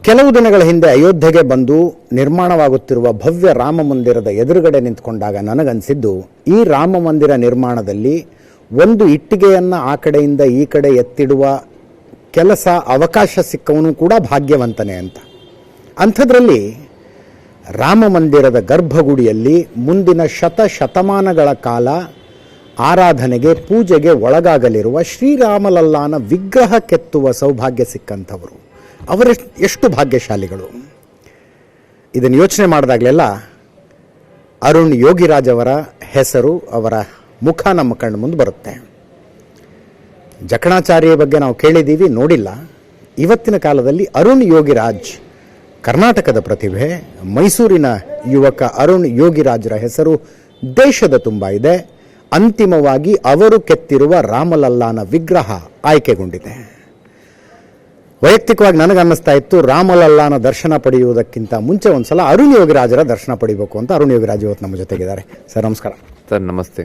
ಕೆಲವು ದಿನಗಳ ಹಿಂದೆ ಅಯೋಧ್ಯೆಗೆ ಬಂದು ನಿರ್ಮಾಣವಾಗುತ್ತಿರುವ ಭವ್ಯ ರಾಮ ಮಂದಿರದ ಎದುರುಗಡೆ ನಿಂತ್ಕೊಂಡಾಗ ನನಗನ್ಸಿದ್ದು, ಈ ರಾಮ ಮಂದಿರ ನಿರ್ಮಾಣದಲ್ಲಿ ಒಂದು ಇಟ್ಟಿಗೆಯನ್ನು ಆ ಕಡೆಯಿಂದ ಈ ಕಡೆ ಎತ್ತಿಡುವ ಕೆಲಸ ಅವಕಾಶ ಸಿಕ್ಕವನು ಕೂಡ ಭಾಗ್ಯವಂತನೇ ಅಂತ. ಅಂಥದ್ರಲ್ಲಿ ರಾಮ ಮಂದಿರದ ಗರ್ಭಗುಡಿಯಲ್ಲಿ ಮುಂದಿನ ಶತಮಾನಗಳ ಕಾಲ ಆರಾಧನೆಗೆ ಪೂಜೆಗೆ ಒಳಗಾಗಲಿರುವ ಶ್ರೀರಾಮಲಲ್ಲಾನ ವಿಗ್ರಹ ಕೆತ್ತುವ ಸೌಭಾಗ್ಯ ಸಿಕ್ಕಂಥವರು ಎಷ್ಟು ಭಾಗ್ಯಶಾಲಿಗಳು. ಇದನ್ನು ಯೋಚನೆ ಮಾಡಿದಾಗಲೆಲ್ಲ ಅರುಣ್ ಯೋಗಿರಾಜ್ ಅವರ ಹೆಸರು, ಅವರ ಮುಖ ನಮ್ಮ ಕಣ್ಣು ಮುಂದೆ ಬರುತ್ತೆ. ಜಕಣಾಚಾರ್ಯ ಬಗ್ಗೆ ನಾವು ಕೇಳಿದ್ದೀವಿ, ನೋಡಿಲ್ಲ. ಇವತ್ತಿನ ಕಾಲದಲ್ಲಿ ಅರುಣ್ ಯೋಗಿರಾಜ್ ಕರ್ನಾಟಕದ ಪ್ರತಿಭೆ, ಮೈಸೂರಿನ ಯುವಕ ಅರುಣ್ ಯೋಗಿರಾಜ್ರ ಹೆಸರು ದೇಶದ ತುಂಬ ಇದೆ. ಅಂತಿಮವಾಗಿ ಅವರು ಕೆತ್ತಿರುವ ರಾಮಲಲ್ಲಾನ ವಿಗ್ರಹ ಆಯ್ಕೆಗೊಂಡಿದೆ. ವೈಯಕ್ತಿಕವಾಗಿ ನನಗನ್ನಿಸ್ತಾ ಇತ್ತು, ರಾಮಲಲ್ಲಾನ ದರ್ಶನ ಪಡೆಯುವುದಕ್ಕಿಂತ ಮುಂಚೆ ಒಂದ್ಸಲ ಅರುಣ್ ಯೋಗಿರಾಜರ ದರ್ಶನ ಪಡಿಬೇಕು ಅಂತ. ಅರುಣ್ ಯೋಗಿರಾಜ್ ಇವತ್ತು ನಮ್ಮ ಜೊತೆಗಿದ್ದಾರೆ. ಸರ್ ನಮಸ್ಕಾರ. ಸರ್ ನಮಸ್ತೆ.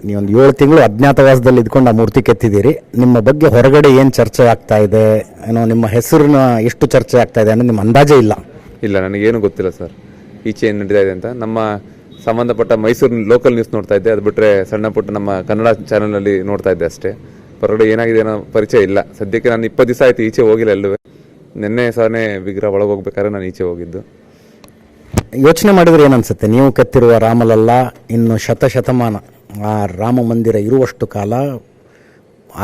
ನೀವೊಂದು 7 ತಿಂಗಳು ಅಜ್ಞಾತವಾಸದಲ್ಲಿ ಇದ್ಕೊಂಡು ಆ ಮೂರ್ತಿ ಕೆತ್ತಿದ್ದೀರಿ. ನಿಮ್ಮ ಬಗ್ಗೆ ಹೊರಗಡೆ ಏನು ಚರ್ಚೆ ಆಗ್ತಾ ಇದೆ, ಏನೋ ನಿಮ್ಮ ಹೆಸರಿನ ಎಷ್ಟು ಚರ್ಚೆ ಆಗ್ತಾ ಇದೆ ಅನ್ನೋ ನಿಮ್ಮ ಅಂದಾಜೇ ಇಲ್ಲ. ಇಲ್ಲ, ನನಗೇನು ಗೊತ್ತಿಲ್ಲ ಸರ್ ಈಚೆ ಏನು ನಡೀತಾ ಇದೆ ಅಂತ. ನಮ್ಮ ಸಂಬಂಧಪಟ್ಟ ಮೈಸೂರಿನ ಲೋಕಲ್ ನ್ಯೂಸ್ ನೋಡ್ತಾ ಇದ್ದೆ, ಅದು ಬಿಟ್ಟರೆ ಸಣ್ಣ ಪುಟ್ಟ ನಮ್ಮ ಕನ್ನಡ ಚಾನಲ್ನಲ್ಲಿ ನೋಡ್ತಾ ಇದ್ದೆ ಅಷ್ಟೇ. ಹೊರಗಡೆ ಏನಾಗಿದೆ ಅನ್ನೋ ಪರಿಚಯ ಇಲ್ಲ. ಸದ್ಯಕ್ಕೆ ನಾನು 20 ದಿವಸ ಆಯಿತು ಈಚೆ ಹೋಗಿಲ್ಲ ಎಲ್ಲೂ. ನಿನ್ನೆ ಸಹನೇ ವಿಗ್ರಹ ಒಳಗೆ ಹೋಗ್ಬೇಕಾದ್ರೆ ನಾನು ಈಚೆ ಹೋಗಿದ್ದು. ಯೋಚನೆ ಮಾಡಿದ್ರೆ ಏನನ್ಸುತ್ತೆ, ನೀವು ಕೆತ್ತಿರುವ ರಾಮಲಲ್ಲಾ ಇನ್ನು ಶತಮಾನ ಆ ರಾಮ ಮಂದಿರ ಇರುವಷ್ಟು ಕಾಲ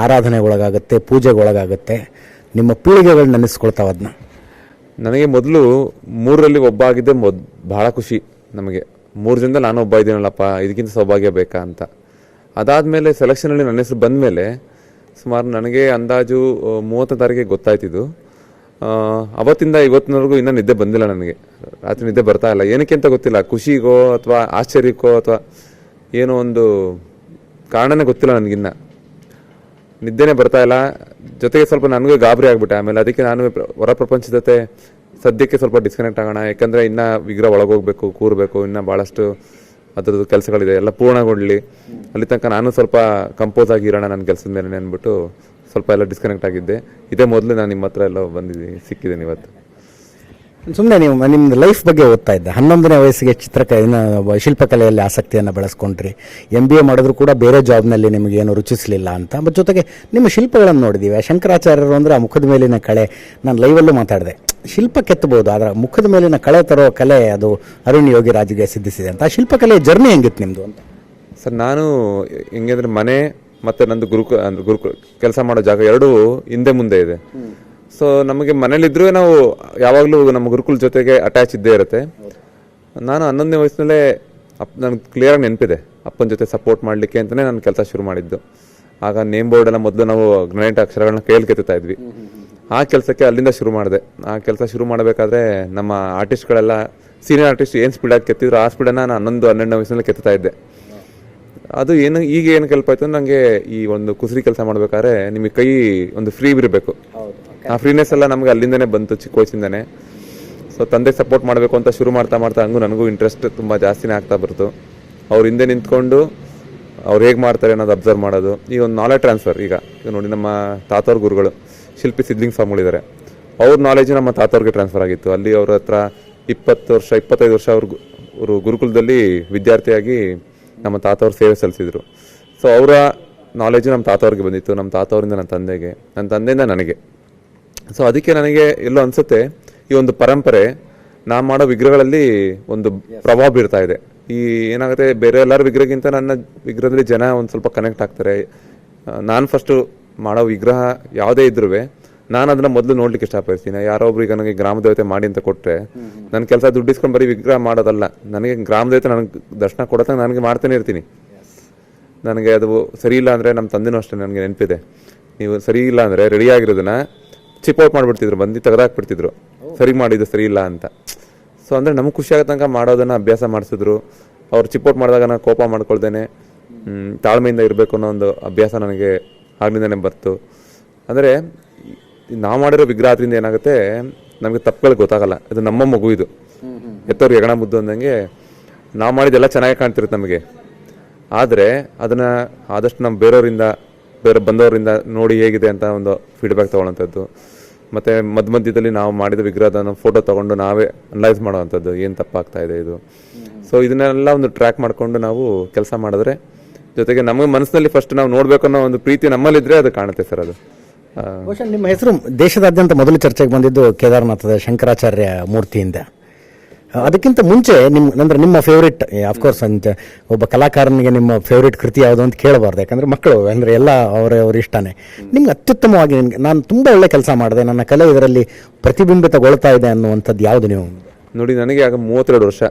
ಆರಾಧನೆ ಒಳಗಾಗುತ್ತೆ, ಪೂಜೆಗೆ ಒಳಗಾಗುತ್ತೆ, ನಿಮ್ಮ ಪೀಳಿಗೆಗಳು ನೆನೆಸ್ಕೊಳ್ತಾವೆ ಅದನ್ನ? ನನಗೆ ಮೊದಲು 3ರಲ್ಲಿ ಒಬ್ಬ ಆಗಿದ್ದೆ ಭಾಳ ಖುಷಿ ನಮಗೆ. 3 ಜನದಲ್ಲಿ ನಾನು ಒಬ್ಬ ಇದ್ದೀನಲ್ಲಪ್ಪ, ಇದಕ್ಕಿಂತ ಸೌಭಾಗ್ಯ ಬೇಕಾ ಅಂತ. ಅದಾದಮೇಲೆ ಸೆಲೆಕ್ಷನಲ್ಲಿ ನನ್ನ ಹೆಸರು ಬಂದ ಮೇಲೆ ಸುಮಾರು ನನಗೆ ಅಂದಾಜು 30ನೇ ತಾರೀಕಿಗೆ ಗೊತ್ತಾಯ್ತಿದ್ದು. ಅವತ್ತಿಂದ ಇವತ್ತಿನವರೆಗೂ ಇನ್ನೂ ನಿದ್ದೆ ಬಂದಿಲ್ಲ ನನಗೆ. ರಾತ್ರಿ ನಿದ್ದೆ ಬರ್ತಾ ಇಲ್ಲ. ಏನಕ್ಕೆ ಅಂತ ಗೊತ್ತಿಲ್ಲ, ಖುಷಿಗೋ ಅಥವಾ ಆಶ್ಚರ್ಯಕ್ಕೋ ಅಥವಾ ಏನೋ ಒಂದು ಕಾರಣನೇ ಗೊತ್ತಿಲ್ಲ ನನಗಿನ್ನ. ನಿದ್ದೆನೇ ಬರ್ತಾ ಇಲ್ಲ. ಜೊತೆಗೆ ಸ್ವಲ್ಪ ನನಗೂ ಗಾಬರಿ ಆಗಿಬಿಟ್ಟೆ. ಆಮೇಲೆ ಅದಕ್ಕೆ ನಾನು ಹೊರ ಪ್ರಪಂಚದ ಜೊತೆ ಸದ್ಯಕ್ಕೆ ಸ್ವಲ್ಪ ಡಿಸ್ಕನೆಕ್ಟ್ ಆಗೋಣ. ಯಾಕಂದರೆ ಇನ್ನೂ ವಿಗ್ರಹ ಒಳಗೋಗ್ಬೇಕು, ಕೂರಬೇಕು, ಇನ್ನೂ ಭಾಳಷ್ಟು ಅದರದ್ದು ಕೆಲಸಗಳಿದೆ, ಎಲ್ಲ ಪೂರ್ಣಗೊಳ್ಳಲಿ. ಅಲ್ಲಿ ತನಕ ನಾನು ಸ್ವಲ್ಪ ಕಂಪೋಸ್ ಆಗಿ ಇರೋಣ ನನ್ನ ಕೆಲಸದ ಮೇಲೆ ಅಂದ್ಬಿಟ್ಟು ಸ್ವಲ್ಪ ಎಲ್ಲ ಡಿಸ್ಕನೆಕ್ಟ್ ಆಗಿದ್ದೆ. ಇದೇ ಮೊದಲು ನಾನು ನಿಮ್ಮ ಹತ್ರ ಎಲ್ಲ ಬಂದಿದ್ದೀನಿ, ಸಿಕ್ಕಿದ್ದೀನಿ ಇವತ್ತು. ಸುಮ್ಮನೆ ನೀವು ನಿಮ್ಮದು ಲೈಫ್ ಬಗ್ಗೆ ಓದ್ತಾ ಇದ್ದೆ. 11ನೇ ವಯಸ್ಸಿಗೆ ಶಿಲ್ಪಕಲೆಯಲ್ಲಿ ಆಸಕ್ತಿಯನ್ನು ಬೆಳೆಸ್ಕೊಂಡ್ರಿ. MBA ಮಾಡಿದ್ರು ಕೂಡ ಬೇರೆ ಜಾಬ್ನಲ್ಲಿ ನಿಮಗೇನು ರುಚಿಸಲಿಲ್ಲ ಅಂತ. ಮತ್ತು ಜೊತೆಗೆ ನಿಮ್ಮ ಶಿಲ್ಪಗಳನ್ನು ನೋಡಿದ್ದೀವಿ. ಶಂಕರಾಚಾರ್ಯರು ಅಂದರೆ ಆ ಮುಖದ ಮೇಲಿನ ಕಳೆ. ನಾನು ಲೈವಲ್ಲೂ ಮಾತಾಡಿದೆ, ಶಿಲ್ಪ ಕೆತ್ತಬಹುದು, ಆದರೆ ಮುಖದ ಮೇಲಿನ ಕಳೆ ತರೋ ಕಲೆ ಅದು ಅರುಣ್ ಯೋಗಿರಾಜ್ಗೆ ಸಿದ್ಧಿಸಿದೆ ಅಂತ. ಆ ಶಿಲ್ಪಕಲೆ ಜರ್ನಿ ಹೆಂಗಿತ್ತು ನಿಮ್ಮದು ಅಂತ? ಸರ್, ನಾನು ಹೆಂಗಂದ್ರೆ ಮನೆ ಮತ್ತು ನಂದು ಗುರುಕುಲ ಕೆಲಸ ಮಾಡೋ ಜಾಗ ಎರಡೂ ಹಿಂದೆ ಮುಂದೆ ಇದೆ. ಸೊ ನಮಗೆ ಮನೇಲಿದ್ರೂ ನಾವು ಯಾವಾಗಲೂ ನಮ್ಮ ಗುರುಕುಲ ಜೊತೆಗೆ ಅಟ್ಯಾಚ್ ಇದ್ದೇ ಇರುತ್ತೆ. ನಾನು 11ನೇ ವಯಸ್ಸಿನಲ್ಲೇ ನನಗೆ ಕ್ಲಿಯರಾಗಿ ನೆನಪಿದೆ, ಅಪ್ಪನ ಜೊತೆ ಸಪೋರ್ಟ್ ಮಾಡಲಿಕ್ಕೆ ಅಂತಲೇ ನಾನು ಕೆಲಸ ಶುರು ಮಾಡಿದ್ದು. ಆಗ ನೇಮ್ ಬೋರ್ಡ್ ಎಲ್ಲ ಮೊದಲು ನಾವು ಗ್ರನೈಟ್ ಅಕ್ಷರಗಳನ್ನ ಕೈಯಲ್ಲಿ ಕೆತ್ತುತ್ತಾ ಇದ್ವಿ. ಆ ಕೆಲಸಕ್ಕೆ ಅಲ್ಲಿಂದ ಶುರು ಮಾಡಿದೆ. ಆ ಕೆಲಸ ಶುರು ಮಾಡಬೇಕಾದ್ರೆ ನಮ್ಮ ಆರ್ಟಿಸ್ಟ್ಗಳೆಲ್ಲ ಸೀನಿಯರ್ ಆರ್ಟಿಸ್ಟ್ ಏನು ಸ್ಪೀಡಾಗಿ ಕೆತ್ತಿದ್ರು ಆ ಸ್ಪೀಡನ್ನು ನಾನು 11-12ನೇ ವಯಸ್ಸಿನಲ್ಲಿ ಕೆತ್ತುತ್ತಾ ಇದ್ದೆ. ಅದು ಈಗ ಏನು ಕೆಲಪ ಆಯಿತು, ನನಗೆ ಈ ಒಂದು ಕುಸರಿ ಕೆಲಸ ಮಾಡಬೇಕಾದ್ರೆ ನಿಮಗೆ ಕೈ ಒಂದು ಫ್ರೀ ಇರಬೇಕು. ಆ ಫ್ರೀನೆಸ್ ಎಲ್ಲ ನಮಗೆ ಅಲ್ಲಿಂದನೇ ಬಂತು, ಚಿಕ್ಕ ವಯಸ್ಸಿಂದನೇ. ಸೊ ತಂದೆ ಸಪೋರ್ಟ್ ಮಾಡಬೇಕು ಅಂತ ಶುರು ಮಾಡ್ತಾ ಹಂಗೂ ನನಗೂ ಇಂಟ್ರೆಸ್ಟ್ ತುಂಬ ಜಾಸ್ತಿನೇ ಆಗ್ತಾ ಬರ್ತು. ಅವ್ರ ಹಿಂದೆ ನಿಂತ್ಕೊಂಡು ಅವ್ರು ಹೇಗೆ ಮಾಡ್ತಾರೆ ಅನ್ನೋದು ಅಬ್ಸರ್ವ್ ಮಾಡೋದು. ಈ ಒಂದು ನಾಲೆಜ್ ಟ್ರಾನ್ಸ್ಫರ್. ಈಗ ನೋಡಿ, ನಮ್ಮ ತಾತವ್ರ ಗುರುಗಳು ಶಿಲ್ಪಿ ಸಿದ್ಲಿಂಗ್ ಸ್ವಾಮಿಗಳಿದ್ದಾರೆ. ಅವ್ರ ನಾಲೆಜು ನಮ್ಮ ತಾತವ್ರಿಗೆ ಟ್ರಾನ್ಸ್ಫರ್ ಆಗಿತ್ತು. ಅಲ್ಲಿ ಅವ್ರ ಹತ್ರ 25 ವರ್ಷ ಅವರು ಗುರುಕುಲದಲ್ಲಿ ವಿದ್ಯಾರ್ಥಿಯಾಗಿ ನಮ್ಮ ತಾತವ್ರ ಸೇವೆ ಸಲ್ಲಿಸಿದ್ರು. ಸೊ ಅವರ ನಾಲೆಜು ನಮ್ಮ ತಾತವ್ರಿಗೆ ಬಂದಿತ್ತು, ನಮ್ಮ ತಾತವರಿಂದ ನನ್ನ ತಂದೆಗೆ, ನನ್ನ ತಂದೆಯಿಂದ ನನಗೆ. ಸೊ ಅದಕ್ಕೆ ನನಗೆ ಎಲ್ಲೋ ಅನಿಸುತ್ತೆ, ಈ ಒಂದು ಪರಂಪರೆ ನಾ ಮಾಡೋ ವಿಗ್ರಹಗಳಲ್ಲಿ ಒಂದು ಪ್ರಭಾವ ಬೀರ್ತಾ ಇದೆ. ಈ ಏನಾಗುತ್ತೆ, ಬೇರೆ ಎಲ್ಲರ ವಿಗ್ರಹಕ್ಕಿಂತ ನನ್ನ ವಿಗ್ರಹದಲ್ಲಿ ಜನ ಒಂದು ಸ್ವಲ್ಪ ಕನೆಕ್ಟ್ ಆಗ್ತಾರೆ. ನಾನು ಫಸ್ಟು ಮಾಡೋ ವಿಗ್ರಹ ಯಾವುದೇ ಇದ್ರೂ ನಾನು ಅದನ್ನು ಮೊದಲು ನೋಡ್ಲಿಕ್ಕೆ ಇಷ್ಟಪಡ್ತೀನಿ. ಯಾರೋ ಒಬ್ರು ಈಗ ನನಗೆ ಗ್ರಾಮ ದೇವತೆ ಮಾಡಿ ಅಂತ ಕೊಟ್ಟರೆ ನನ್ನ ಕೆಲಸ ದುಡ್ಡಿಸ್ಕೊಂಡು ಬರೀ ವಿಗ್ರಹ ಮಾಡೋದಲ್ಲ. ನನಗೆ ಗ್ರಾಮ ದೇವತೆ ನನಗೆ ದರ್ಶನ ಕೊಡೋದಾಗ ನನಗೆ ಮಾಡ್ತಾನೆ ಇರ್ತೀನಿ. ನನಗೆ ಅದು ಸರಿ ಇಲ್ಲ ಅಂದರೆ ನಮ್ಮ ತಂದೆನೂ ಅಷ್ಟೇ, ನನಗೆ ನೆನಪಿದೆ, ನೀವು ಸರಿ ಇಲ್ಲ ಅಂದರೆ ರೆಡಿಯಾಗಿರೋದನ್ನ ಚಿಪ್ಔಟ್ ಮಾಡಿಬಿಡ್ತಿದ್ರು, ಬಂದು ತೆಗೆದಾಕ್ಬಿಡ್ತಿದ್ರು, ಸರಿ ಮಾಡಿದ್ದು ಸರಿ ಇಲ್ಲ ಅಂತ. ಸೊ ಅಂದರೆ ನಮಗೆ ಖುಷಿ ಆಗೋ ತನಕ ಮಾಡೋದನ್ನು ಅಭ್ಯಾಸ ಮಾಡಿಸಿದ್ರು. ಅವ್ರು ಚಿಪ್ಔಟ್ ಮಾಡಿದಾಗ ನಾನು ಕೋಪ ಮಾಡ್ಕೊಳ್ದೇನೆ ತಾಳ್ಮೆಯಿಂದ ಇರಬೇಕು ಅನ್ನೋ ಒಂದು ಅಭ್ಯಾಸ ನನಗೆ ಆಗ್ಲಿಂದನೇ ಬರ್ತು. ಅಂದರೆ ನಾವು ಮಾಡಿರೋ ವಿಗ್ರಹ ಅದರಿಂದ ಏನಾಗುತ್ತೆ, ನಮಗೆ ತಪ್ಪುಗಳು ಗೊತ್ತಾಗಲ್ಲ. ಇದು ನಮ್ಮ ಮಗು, ಇದು ಎತ್ತವ್ರಿಗೆ ಹೆಗಣ ಮುದ್ದು ಅಂದಂಗೆ ನಾವು ಮಾಡಿದ್ದೆಲ್ಲ ಚೆನ್ನಾಗಿ ಕಾಣ್ತಿರುತ್ತೆ ನಮಗೆ. ಆದರೆ ಅದನ್ನು ಆದಷ್ಟು ನಮ್ಮ ಬೇರೆ ಬಂದವರಿಂದ ನೋಡಿ ಹೇಗಿದೆ ಅಂತ ಒಂದು ಫೀಡ್ಬ್ಯಾಕ್ ತೊಗೊಳ್ಳೋಂಥದ್ದು. ಮತ್ತು ಮಧ್ಯದಲ್ಲಿ ನಾವು ಮಾಡಿದ ವಿಗ್ರಹದ ಫೋಟೋ ತೊಗೊಂಡು ನಾವೇ ಅನಲೈಸ್ ಮಾಡೋವಂಥದ್ದು ಏನು ತಪ್ಪಾಗ್ತಾ ಇದೆ ಇದು. ಸೊ ಇದನ್ನೆಲ್ಲ ಒಂದು ಟ್ರ್ಯಾಕ್ ಮಾಡಿಕೊಂಡು ನಾವು ಕೆಲಸ ಮಾಡಿದ್ರೆ, ಜೊತೆಗೆ ನಮಗೆ ಮನಸ್ಸಿನಲ್ಲಿ ಫಸ್ಟ್ ನಾವು ನೋಡಬೇಕು ಅನ್ನೋ ಒಂದು ಪ್ರೀತಿ ನಮ್ಮಲ್ಲಿದ್ದರೆ ಅದು ಕಾಣುತ್ತೆ ಸರ್. ಅದು ಬಹುಶಃ ನಿಮ್ಮ ಹೆಸರು ದೇಶದಾದ್ಯಂತ ಮೊದಲು ಚರ್ಚೆಗೆ ಬಂದಿದ್ದು ಕೇದಾರನಾಥದ ಶಂಕರಾಚಾರ್ಯ ಮೂರ್ತಿಯಿಂದ. ಅದಕ್ಕಿಂತ ಮುಂಚೆ ನಿಮ್ಮ ಫೇವ್ರೇಟ್, ಅಫ್ಕೋರ್ಸ್ ಅಂತ ಒಬ್ಬ ಕಲಾಕಾರನಿಗೆ ನಿಮ್ಮ ಫೇವ್ರೇಟ್ ಕೃತಿ ಯಾವುದು ಅಂತ ಕೇಳಬಾರ್ದು, ಯಾಕಂದ್ರೆ ಮಕ್ಕಳು ಅಂದರೆ ಎಲ್ಲ ಅವ್ರ ಇಷ್ಟನೇ. ನಿಮ್ಗೆ ಅತ್ಯುತ್ತಮವಾಗಿ ನಾನು ತುಂಬ ಒಳ್ಳೆ ಕೆಲಸ ಮಾಡಿದೆ, ನನ್ನ ಕಲೆ ಇದರಲ್ಲಿ ಪ್ರತಿಬಿಂಬಿತಗೊಳ್ತಾ ಇದೆ ಅನ್ನುವಂಥದ್ದು ಯಾವುದು? ನೀವು ನೋಡಿ, ನನಗೆ ಆಗ 32 ವರ್ಷ.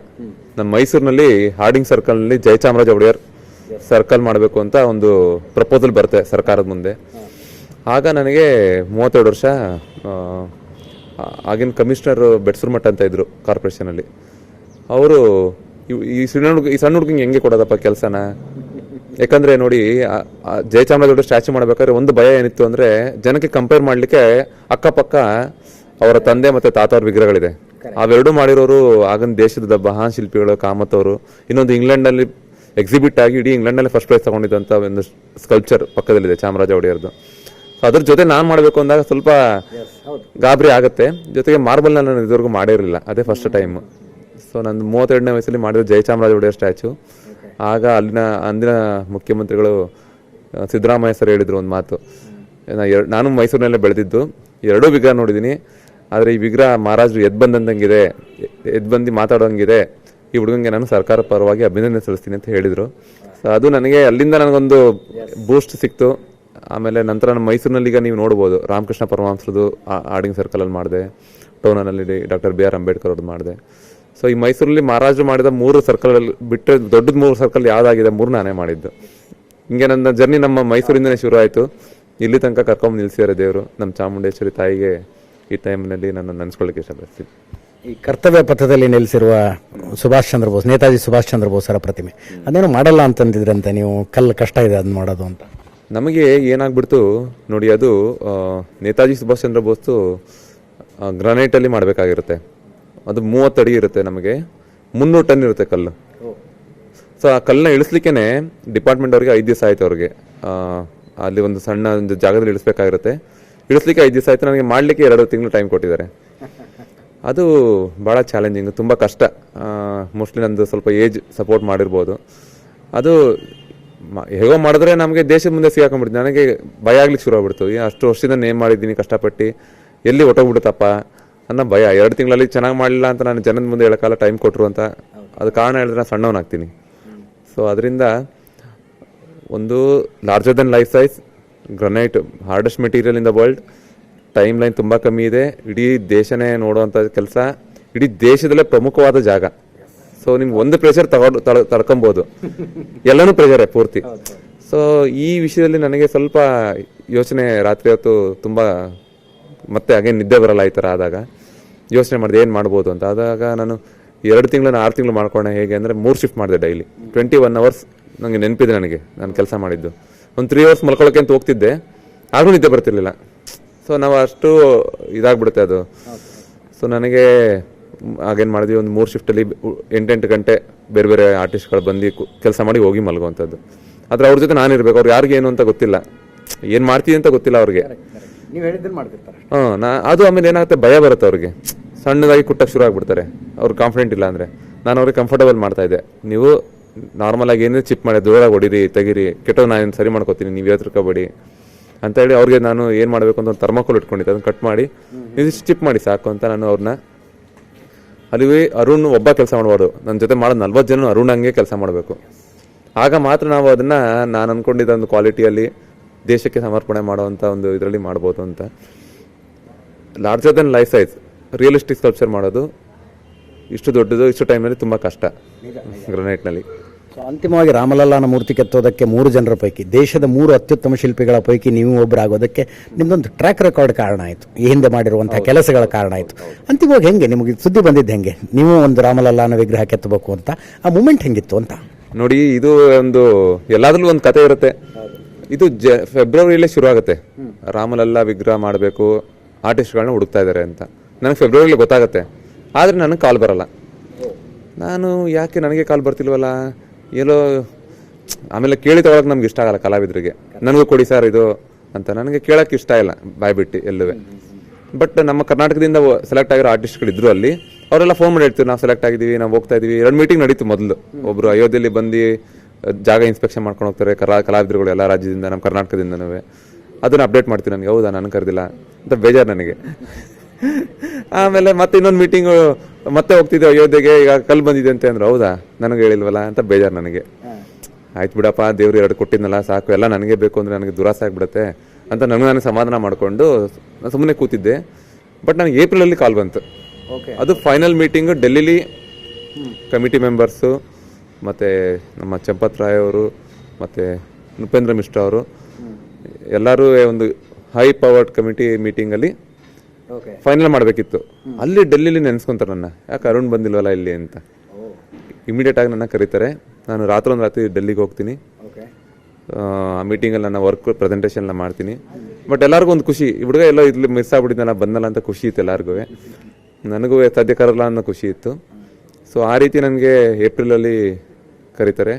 ನಮ್ಮ ಮೈಸೂರಿನಲ್ಲಿ ಹಾರ್ಡಿಂಗ್ ಸರ್ಕಲ್ನಲ್ಲಿ ಜಯಚಾಮರಾಜ ಒಡೆಯರ್ ಸರ್ಕಲ್ ಮಾಡಬೇಕು ಅಂತ ಒಂದು ಪ್ರಪೋಸಲ್ ಬರುತ್ತೆ ಸರ್ಕಾರದ ಮುಂದೆ. ಆಗ ನನಗೆ 32 ವರ್ಷ. ಆಗಿನ ಕಮಿಷನರ್ ಬೆಟ್ಸೂರ್ಮಠ ಅಂತ ಇದ್ರು ಕಾರ್ಪೊರೇಷನಲ್ಲಿ. ಅವರು ಈ ಸಣ್ಣ ಹುಡುಗಿಗೆ ಹೆಂಗೆ ಕೊಡೋದಪ್ಪ ಕೆಲಸನ? ಯಾಕಂದರೆ ನೋಡಿ, ಜಯಚಾಮರಾಜ ಒಡೆಯರ್ ಸ್ಟ್ಯಾಚ್ಯೂ ಮಾಡಬೇಕಾದ್ರೆ ಒಂದು ಭಯ ಏನಿತ್ತು ಅಂದರೆ, ಜನಕ್ಕೆ ಕಂಪೇರ್ ಮಾಡಲಿಕ್ಕೆ ಅಕ್ಕಪಕ್ಕ ಅವರ ತಂದೆ ಮತ್ತು ತಾತವ್ರ ವಿಗ್ರಹಗಳಿದೆ. ಅವೆರಡು ಮಾಡಿರೋರು ಆಗಿನ ದೇಶದ ಮಹಾನ್ ಶಿಲ್ಪಿಗಳು, ಕಾಮತ್ ಅವರು. ಇನ್ನೊಂದು ಇಂಗ್ಲೆಂಡ್ನಲ್ಲಿ ಎಕ್ಸಿಬಿಟ್ ಆಗಿ ಇಡೀ ಇಂಗ್ಲೆಂಡ್ನಲ್ಲಿ ಫಸ್ಟ್ ಪ್ರೈಸ್ ತಗೊಂಡಿದ್ದಂಥ ಒಂದು ಸ್ಕಲ್ಪ್ಚರ್ ಪಕ್ಕದಲ್ಲಿದೆ ಚಾಮರಾಜ ಒಡೆಯರ್ದು. ಅದ್ರ ಜೊತೆ ನಾನು ಮಾಡಬೇಕು ಅಂದಾಗ ಸ್ವಲ್ಪ ಗಾಬರಿ ಆಗುತ್ತೆ. ಜೊತೆಗೆ ಮಾರ್ಬಲ್ನ ನಾನು ಇದುವರೆಗೂ ಮಾಡಿರಲಿಲ್ಲ, ಅದೇ ಫಸ್ಟ್ ಟೈಮ್. ಸೊ ನಂದು 32ನೇ ವಯಸ್ಸಲ್ಲಿ ಮಾಡಿದ ಜಯಚಾಮರಾಜ ಒಡೆಯರ್ ಸ್ಟ್ಯಾಚು. ಆಗ ಅಂದಿನ ಮುಖ್ಯಮಂತ್ರಿಗಳು ಸಿದ್ದರಾಮಯ್ಯ ಸರ್ ಹೇಳಿದ್ರು ಒಂದು ಮಾತು. ನಾನು ಮೈಸೂರಿನಲ್ಲೇ ಬೆಳೆದಿದ್ದು, ಎರಡೂ ವಿಗ್ರಹ ನೋಡಿದ್ದೀನಿ, ಆದರೆ ಈ ವಿಗ್ರಹ ಮಹಾರಾಜರು ಎದ್ದು ಬಂದು ಮಾತಾಡೋಂಗಿದೆ, ಈ ಹುಡುಗಂಗೆ ನಾನು ಸರ್ಕಾರ ಪರವಾಗಿ ಅಭಿನಂದನೆ ಸಲ್ಲಿಸ್ತೀನಿ ಅಂತ ಹೇಳಿದರು. ಸೊ ಅದು ನನಗೆ ಅಲ್ಲಿಂದ ನನಗೊಂದು ಬೂಸ್ಟ್ ಸಿಕ್ತು. ಆಮೇಲೆ ನಂತರ ನಮ್ಮ ಮೈಸೂರಿನಲ್ಲಿ ಈಗ ನೀವು ನೋಡ್ಬೋದು, ರಾಮಕೃಷ್ಣ ಪರಮಹಂಸರದು ಹಾರ್ಡಿಂಗ್ ಸರ್ಕಲಲ್ಲಿ ಮಾಡಿದೆ, ಟೌನಲ್ಲಿ ಡಾಕ್ಟರ್ BR ಅಂಬೇಡ್ಕರ್ ಅವ್ರದ್ದು ಮಾಡಿದೆ. ಸೊ ಈ ಮೈಸೂರಲ್ಲಿ ಮಹಾರಾಜರು ಮಾಡಿದ 3 ಸರ್ಕಲಲ್ಲಿ ಬಿಟ್ಟರೆ ದೊಡ್ಡದು 3 ಸರ್ಕಲ್ ಯಾವುದಾಗಿದೆ 3 ನಾನೇ ಮಾಡಿದ್ದು. ಹಿಂಗೆ ನನ್ನ ಜರ್ನಿ ನಮ್ಮ ಮೈಸೂರಿಂದನೇ ಶುರು ಆಯಿತು. ಇಲ್ಲಿ ತನಕ ಕರ್ಕೊಂಡು ನಿಲ್ಲಿಸಿದ್ದಾರೆ ದೇವರು. ನಮ್ಮ ಚಾಮುಂಡೇಶ್ವರಿ ತಾಯಿಗೆ ಈ ಟೈಮ್ನಲ್ಲಿ ನಾನು ನೆನೆಸ್ಕೊಳ್ಳಿಕ್ಕೆ ಇಷ್ಟಪಡ್ತೀನಿ. ಈ ಕರ್ತವ್ಯ ಪಥದಲ್ಲಿ ನಿಲ್ಲಿಸಿರುವ ಸುಭಾಷ್ ಚಂದ್ರ ಬೋಸ್, ನೇತಾಜಿ ಸುಭಾಷ್ ಚಂದ್ರ ಬೋಸರ ಪ್ರತಿಮೆ, ಅದೇನೋ ಮಾಡಲ್ಲ ಅಂತಂದಿದ್ರಂತೆ ನೀವು, ಕಷ್ಟ ಇದೆ ಅದನ್ನ ಮಾಡೋದು ಅಂತ. ನಮಗೆ ಏನಾಗ್ಬಿಡ್ತು ನೋಡಿ, ಅದು ನೇತಾಜಿ ಸುಭಾಷ್ ಚಂದ್ರ ಬೋಸ್ ಗ್ರಾನೈಟಲ್ಲಿ ಮಾಡಬೇಕಾಗಿರುತ್ತೆ. ಅದು 30 ಅಡಿ ಇರುತ್ತೆ, ನಮಗೆ 300 ಟನ್ ಇರುತ್ತೆ ಕಲ್ಲು. ಸೊ ಆ ಕಲ್ಲನ್ನ ಇಳಿಸ್ಲಿಕ್ಕೆ ಡಿಪಾರ್ಟ್ಮೆಂಟ್ ಅವ್ರಿಗೆ 5 ದಿವಸ ಆಯ್ತು. ಅವ್ರಿಗೆ ಅಲ್ಲಿ ಒಂದು ಸಣ್ಣ ಒಂದು ಜಾಗದಲ್ಲಿ ಇಳಿಸ್ಬೇಕಾಗಿರುತ್ತೆ. ಇಳಿಸ್ಲಿಕ್ಕೆ 5 ದಿವಸ ಆಯ್ತು, ನನಗೆ ಮಾಡಲಿಕ್ಕೆ 2 ತಿಂಗಳು ಟೈಮ್ ಕೊಟ್ಟಿದ್ದಾರೆ. ಅದು ಭಾಳ ಚಾಲೆಂಜಿಂಗ್, ತುಂಬ ಕಷ್ಟ. ಮೋಸ್ಟ್ಲಿ ನಂದು ಸ್ವಲ್ಪ ಏಜ್ ಸಪೋರ್ಟ್ ಮಾಡಿರ್ಬೋದು. ಅದು ಹೇಗೋ ಮಾಡಿದ್ರೆ ನಮಗೆ ದೇಶದ ಮುಂದೆ ಸಿಗಾಕೊಂಡ್ಬಿಡ್ತೀನಿ. ನನಗೆ ಭಯ ಆಗ್ಲಿಕ್ಕೆ ಶುರು ಆಗ್ಬಿಡ್ತು. ಅಷ್ಟು ವರ್ಷದಿಂದ ನೇಮ್ ಮಾಡಿದ್ದೀನಿ ಕಷ್ಟಪಟ್ಟು, ಎಲ್ಲಿ ಹೊಟ್ಟೋಗ್ಬಿಡುತ್ತಪ್ಪ ಅನ್ನೋ ಭಯ. 2 ತಿಂಗಳಲ್ಲಿ ಚೆನ್ನಾಗಿ ಮಾಡಲಿಲ್ಲ ಅಂತ ನಾನು ಜನದ ಮುಂದೆ ಹೇಳೋಕ್ಕಾಲ ಟೈಮ್ ಕೊಟ್ಟರು ಅಂತ. ಅದು ಕಾರಣ ಹೇಳಿದ್ರೆ ನಾನು ಸಣ್ಣವನಾಗ್ತೀನಿ. ಸೊ ಅದರಿಂದ ಒಂದು larger then life size granite, hardest material in the world, time line ತುಂಬ ಕಮ್ಮಿ ಇದೆ, ಇಡೀ ದೇಶನೇ ನೋಡುವಂಥ ಕೆಲಸ, ಇಡೀ ದೇಶದಲ್ಲೇ ಪ್ರಮುಖವಾದ ಜಾಗ. ಸೊ ನಿಮ್ಗೆ ಒಂದು ಪ್ರೆಷರ್ ತಡ್ಕೊಬೋದು, ಎಲ್ಲನೂ ಪ್ರೆಷರೇ ಪೂರ್ತಿ. ಸೊ ಈ ವಿಷಯದಲ್ಲಿ ನನಗೆ ಸ್ವಲ್ಪ ಯೋಚನೆ, ರಾತ್ರಿ ಹೊತ್ತು ತುಂಬ ಮತ್ತೆ ಹಾಗೆ ನಿದ್ದೆ ಬರಲ್ಲ ಈ ಥರ ಆದಾಗ. ಯೋಚನೆ ಮಾಡಿದೆ ಏನು ಮಾಡ್ಬೋದು ಅಂತ. ಆದಾಗ ನಾನು 2 ತಿಂಗಳನ್ನ 6 ತಿಂಗಳು ಮಾಡ್ಕೊಂಡೆ. ಹೇಗೆ ಅಂದರೆ 3 ಶಿಫ್ಟ್ ಮಾಡಿದೆ ಡೈಲಿ, 21 ಅವರ್ಸ್. ನನಗೆ ನೆನಪಿದೆ, ನನಗೆ ನಾನು ಕೆಲಸ ಮಾಡಿದ್ದು ಒಂದು 3 ಅವರ್ಸ್ ಮಲ್ಕೊಳ್ಳೋಕೆ ಅಂತ ಹೋಗ್ತಿದ್ದೆ, ಆದರೂ ನಿದ್ದೆ ಬರ್ತಿರ್ಲಿಲ್ಲ. ಸೊ ನಾವು ಅಷ್ಟು ಇದಾಗ್ಬಿಡುತ್ತೆ ಅದು. ಸೊ ನನಗೆ ಆಗೇನು ಮಾಡಿದ್ವಿ, ಒಂದು 3 ಶಿಫ್ಟಲ್ಲಿ 8 ಗಂಟೆ ಬೇರೆ ಬೇರೆ ಆರ್ಟಿಸ್ಟ್ಗಳು ಬಂದು ಕೆಲಸ ಮಾಡಿ ಹೋಗಿ ಮಲಗುವಂಥದ್ದು. ಆದರೆ ಅವ್ರ ಜೊತೆ ನಾನಿರ್ಬೇಕು, ಅವ್ರಿಗೆ ಯಾರಿಗೆ ಏನು ಅಂತ ಗೊತ್ತಿಲ್ಲ, ಏನು ಮಾಡ್ತೀವಿ ಅಂತ ಗೊತ್ತಿಲ್ಲ ಅವ್ರಿಗೆ. ಅದು ಆಮೇಲೆ ಏನಾಗುತ್ತೆ, ಭಯ ಬರುತ್ತೆ ಅವ್ರಿಗೆ. ಸಣ್ಣದಾಗಿ ಕುಟ್ಟಕ್ಕೆ ಶುರು ಆಗ್ಬಿಡ್ತಾರೆ, ಅವ್ರು ಕಾನ್ಫಿಡೆಂಟ್ ಇಲ್ಲ ಅಂದರೆ. ನಾನು ಅವ್ರಿಗೆ ಕಂಫರ್ಟಬಲ್ ಮಾಡ್ತಾ ಇದ್ದೆ. ನೀವು ನಾರ್ಮಲ್ ಆಗಿ ಏನೇ ಚಿಪ್ ಮಾಡಿ ದೂರ ಹೊಡೀರಿ, ತೆಗೀರಿ, ಕೆಟ್ಟೋದು ನಾನು ಸರಿ ಮಾಡ್ಕೋತೀನಿ, ನೀವು ಎದುರ್ಕೋಬೇಡಿ ಅಂತ ಹೇಳಿ ಅವ್ರಿಗೆ ನಾನು ಏನು ಮಾಡಬೇಕು ಅಂತ ಒಂದು ಥರ್ಮಾಕೋಲ್ ಇಟ್ಕೊಂಡಿದ್ದೆ, ಅದನ್ನು ಕಟ್ ಮಾಡಿ ನೀವು ಚಿಪ್ ಮಾಡಿ ಸಾಕು ಅಂತ ನಾನು ಅವ್ರನ್ನ ಅಲ್ಲಿ ಅರುಣ್ ಒಬ್ಬ ಕೆಲಸ ಮಾಡಬಾರ್ದು, ನನ್ನ ಜೊತೆ ಮಾಡೋದು 40 ಜನ ಅರುಣ್ ಹಂಗೆ ಕೆಲಸ ಮಾಡಬೇಕು. ಆಗ ಮಾತ್ರ ನಾವು ಅದನ್ನು ನಾನು ಅಂದ್ಕೊಂಡಿದ್ದ ಒಂದು ಕ್ವಾಲಿಟಿಯಲ್ಲಿ ದೇಶಕ್ಕೆ ಸಮರ್ಪಣೆ ಮಾಡುವಂಥ ಒಂದು ಇದರಲ್ಲಿ ಮಾಡ್ಬೋದು ಅಂತ. Larger then life size realistic sculpture ಮಾಡೋದು ಇಷ್ಟು ದೊಡ್ಡದು, ಇಷ್ಟು ಟೈಮಲ್ಲಿ ತುಂಬ ಕಷ್ಟ ಗ್ರನೈಟ್ನಲ್ಲಿ. ಅಂತಿಮವಾಗಿ ರಾಮಲಲ್ಲಾನ ಮೂರ್ತಿ ಕೆತ್ತೋದಕ್ಕೆ 3 ಜನರ ಪೈಕಿ, ದೇಶದ 3 ಅತ್ಯುತ್ತಮ ಶಿಲ್ಪಿಗಳ ಪೈಕಿ ನೀವು ಒಬ್ಬರಾಗೋದಕ್ಕೆ ನಿಮ್ದೊಂದು ಟ್ರ್ಯಾಕ್ ರೆಕಾರ್ಡ್ ಕಾರಣ ಆಯಿತು, ಈ ಹಿಂದೆ ಮಾಡಿರುವಂತಹ ಕೆಲಸಗಳ ಕಾರಣ ಆಯಿತು. ಅಂತಿಮವಾಗಿ ಹೆಂಗೆ ನಿಮಗೆ ಸುದ್ದಿ ಬಂದಿದ್ದು, ಹೆಂಗೆ ನೀವು ಒಂದು ರಾಮಲಲ್ಲಾನ ವಿಗ್ರಹ ಕೆತ್ತಬೇಕು ಅಂತ ಆ ಮೂಮೆಂಟ್ ಹೆಂಗಿತ್ತು ಅಂತ? ನೋಡಿ, ಇದು ಒಂದು ಎಲ್ಲಾದ್ರಲ್ಲೂ ಒಂದು ಕತೆ ಇರುತ್ತೆ. ಇದು ಫೆಬ್ರವರಿಯಲ್ಲೇ ಶುರು ಆಗುತ್ತೆ. ರಾಮಲಲ್ಲಾ ವಿಗ್ರಹ ಮಾಡಬೇಕು, ಆರ್ಟಿಸ್ಟ್ಗಳನ್ನ ಹುಡುಕ್ತಾ ಇದ್ದಾರೆ ಅಂತ ನನಗೆ ಫೆಬ್ರವರಿಯಲ್ಲಿ ಗೊತ್ತಾಗುತ್ತೆ. ಆದರೆ ನನಗೆ ಕಾಲ್ ಬರಲ್ಲ. ನಾನು ಯಾಕೆ ನನಗೆ ಕಾಲ್ ಬರ್ತಿಲ್ವಲ್ಲ ಎಲ್ಲೋ, ಆಮೇಲೆ ಕೇಳಿ ತಗೊಳಕ್ಕೆ ನಮ್ಗೆ ಇಷ್ಟ ಆಗಲ್ಲ ಕಲಾವಿದರಿಗೆ. ನನಗೂ ಕೊಡಿ ಸರ್ ಇದು ಅಂತ ನನಗೆ ಕೇಳೋಕ್ಕೆ ಇಷ್ಟ ಇಲ್ಲ ಬಾಯ್ಬಿಟ್ಟು ಎಲ್ಲೂ. ಬಟ್ ನಮ್ಮ ಕರ್ನಾಟಕದಿಂದ ಸೆಲೆಕ್ಟ್ ಆಗಿರೋ ಆರ್ಟಿಸ್ಟ್ಗಳು ಇದ್ರು ಅಲ್ಲಿ, ಅವರೆಲ್ಲ ಫೋನ್ ಮಾಡಿ ಹೇಳ್ತೀವಿ ನಾವು ಸೆಲೆಕ್ಟ್ ಆಗಿದ್ದೀವಿ, ನಾವು ಹೋಗ್ತಾ ಇದೀವಿ. 2 ಮೀಟಿಂಗ್ ನಡೀತು ಮೊದಲು. ಒಬ್ರು ಅಯೋಧ್ಯೆಯಲ್ಲಿ ಬಂದು ಜಾಗ ಇನ್ಸ್ಪೆಕ್ಷನ್ ಮಾಡ್ಕೊಂಡು ಹೋಗ್ತಾರೆ ಕಲಾವಿದರುಗಳು ಎಲ್ಲ ರಾಜ್ಯದಿಂದ, ನಮ್ಮ ಕರ್ನಾಟಕದಿಂದನೂ. ಅದನ್ನ ಅಪ್ಡೇಟ್ ಮಾಡ್ತೀನಿ ನನಗೆ, ಹೌದಾ ನನಗೆ ಕರೆದಿಲ್ಲ ಅಂತ ಬೇಜಾರು ನನಗೆ. ಆಮೇಲೆ ಮತ್ತೆ ಇನ್ನೊಂದು ಮೀಟಿಂಗು ಮತ್ತೆ ಹೋಗ್ತಿದ್ದೆ ಅಯೋಧ್ಯೆಗೆ, ಈಗ ಕಲ್ಲು ಬಂದಿದೆ ಅಂತ ಅಂದ್ರೆ, ಹೌದಾ ನನಗೆ ಹೇಳಿಲ್ವಲ್ಲ ಅಂತ ಬೇಜಾರು ನನಗೆ. ಆಯ್ತು ಬಿಡಪ್ಪ, ದೇವ್ರು 2 ಕೊಟ್ಟಿದ್ನಲ್ಲ ಸಾಕು, ಎಲ್ಲ ನನಗೆ ಬೇಕು ಅಂದರೆ ನನಗೆ ದುರಾಸೆ ಆಗಿಬಿಡುತ್ತೆ ಅಂತ ನನಗೆ ಸಮಾಧಾನ ಮಾಡಿಕೊಂಡು ಸುಮ್ಮನೆ ಕೂತಿದ್ದೆ. ಬಟ್ ನನಗೆ ಏಪ್ರಿಲಲ್ಲಿ ಕಾಲ್ ಬಂತು. ಅದು ಫೈನಲ್ ಮೀಟಿಂಗು ಡೆಲ್ಲಿಲಿ ಕಮಿಟಿ ಮೆಂಬರ್ಸು ಮತ್ತು ನಮ್ಮ ಚಂಪತ್ ರಾಯ್ ಅವರು ಮತ್ತು ನೃಪೇಂದ್ರ ಮಿಶ್ರಾ ಅವರು ಎಲ್ಲರೂ ಒಂದು ಹೈ ಪವರ್ಡ್ ಕಮಿಟಿ ಮೀಟಿಂಗಲ್ಲಿ ಫೈನಲ್ ಮಾಡಬೇಕಿತ್ತು. ಅಲ್ಲಿ ಡೆಲ್ಲಿಲಿ ನೆನೆಸ್ಕೊಂತಾರೆ ನನ್ನ, ಯಾಕೆ ಅರುಣ್ ಬಂದಿಲ್ವಲ್ಲ ಇಲ್ಲಿ ಅಂತ. ಇಮಿಡಿಯೇಟ್ ಆಗಿ ನನ್ನ ಕರೀತಾರೆ. ನಾನು ರಾತ್ರಿ ಡೆಲ್ಲಿಗೆ ಹೋಗ್ತೀನಿ. ಆ ಮೀಟಿಂಗಲ್ಲಿ ನನ್ನ ವರ್ಕ್ ಪ್ರೆಸೆಂಟೇಷನ್ ಎಲ್ಲ ಮಾಡ್ತೀನಿ. ಬಟ್ ಎಲ್ಲರಿಗೂ ಒಂದು ಖುಷಿ, ಈ ಹುಡುಗ ಎಲ್ಲೋ ಇಲ್ಲಿ ಮಿಸ್ ಆಗ್ಬಿಟ್ಟಿದ್ದಲ್ಲ, ಬಂದಲ್ಲ ಅಂತ ಖುಷಿ ಇತ್ತು ಎಲ್ಲರಿಗೂ. ನನಗೂ ಸದ್ಯ ಕರಲ್ಲ ಅನ್ನೋ ಖುಷಿ ಇತ್ತು. ಸೊ ಆ ರೀತಿ ನನಗೆ ಏಪ್ರಿಲಲ್ಲಿ ಕರೀತಾರೆ.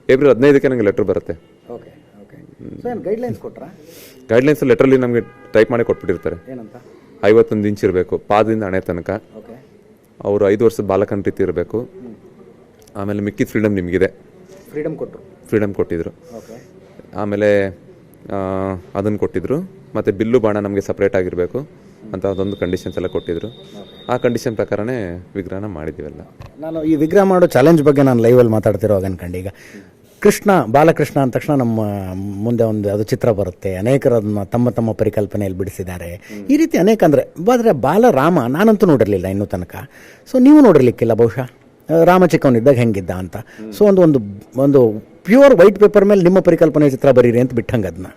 ಏಪ್ರಿಲ್ 15ಕ್ಕೆ ನನಗೆ ಲೆಟ್ರ್ ಬರುತ್ತೆ. ಗೈಡ್ಲೈನ್ಸ್ ಲೆಟ್ರಲ್ಲಿ ನಮಗೆ ಟೈಪ್ ಮಾಡಿ ಕೊಟ್ಬಿಟ್ಟಿರ್ತಾರೆ. 51 ಇಂಚ್ ಇರಬೇಕು ಪಾದದಿಂದ ಹಣೆ ತನಕ. ಅವರು 5 ವರ್ಷದ ಬಾಲಕನ ರೀತಿ ಇರಬೇಕು. ಆಮೇಲೆ ಮಿಕ್ಕಿದ ಫ್ರೀಡಮ್ ನಿಮಗಿದೆ, ಫ್ರೀಡಮ್ ಕೊಟ್ಟಿದ್ರು. ಆಮೇಲೆ ಅದನ್ನು ಕೊಟ್ಟಿದ್ರು. ಮತ್ತು ಬಿಲ್ಲು ಬಾಣ ನಮಗೆ ಸಪ್ರೇಟ್ ಆಗಿರಬೇಕು ಅಂತ ಅದೊಂದು ಕಂಡೀಷನ್ಸ್ ಎಲ್ಲ ಕೊಟ್ಟಿದ್ರು. ಆ ಕಂಡೀಷನ್ ಪ್ರಕಾರನೇ ವಿಗ್ರಹನ ಮಾಡಿದ್ದೀವಲ್ಲ. ನಾನು ಈ ವಿಗ್ರಹ ಮಾಡೋ ಚಾಲೆಂಜ್ ಬಗ್ಗೆ ನಾನು ಲೈವಲ್ಲಿ ಮಾತಾಡ್ತಿರೋ ಅನ್ಕಂಡು, ಈಗ ಕೃಷ್ಣ ಬಾಲಕೃಷ್ಣ ಅಂದ ತಕ್ಷಣ ನಮ್ಮ ಮುಂದೆ ಒಂದು ಅದು ಚಿತ್ರ ಬರುತ್ತೆ. ಅನೇಕರನ್ನ ತಮ್ಮ ತಮ್ಮ ಪರಿಕಲ್ಪನೆಯಲ್ಲಿ ಬಿಡಿಸಿದ್ದಾರೆ. ಈ ರೀತಿ ಅನೇಕ ಆದರೆ ಬಾಲರಾಮ ನಾನಂತೂ ನೋಡಿರಲಿಲ್ಲ ಇನ್ನೂ ತನಕ. ಸೊ ನೀವು ನೋಡಿರ್ಲಿಕ್ಕಿಲ್ಲ ಬಹುಶಃ ರಾಮ ಚಿಕ್ಕವನಿದ್ದಾಗ ಹೆಂಗಿದ್ದ ಅಂತ. ಸೊ ಒಂದು ಒಂದು ಪ್ಯೂರ್ ವೈಟ್ ಪೇಪರ್ ಮೇಲೆ ನಿಮ್ಮ ಪರಿಕಲ್ಪನೆ ಚಿತ್ರ ಬರೀರಿ ಅಂತ ಬಿಟ್ಟಂಗೆ ಅದನ್ನ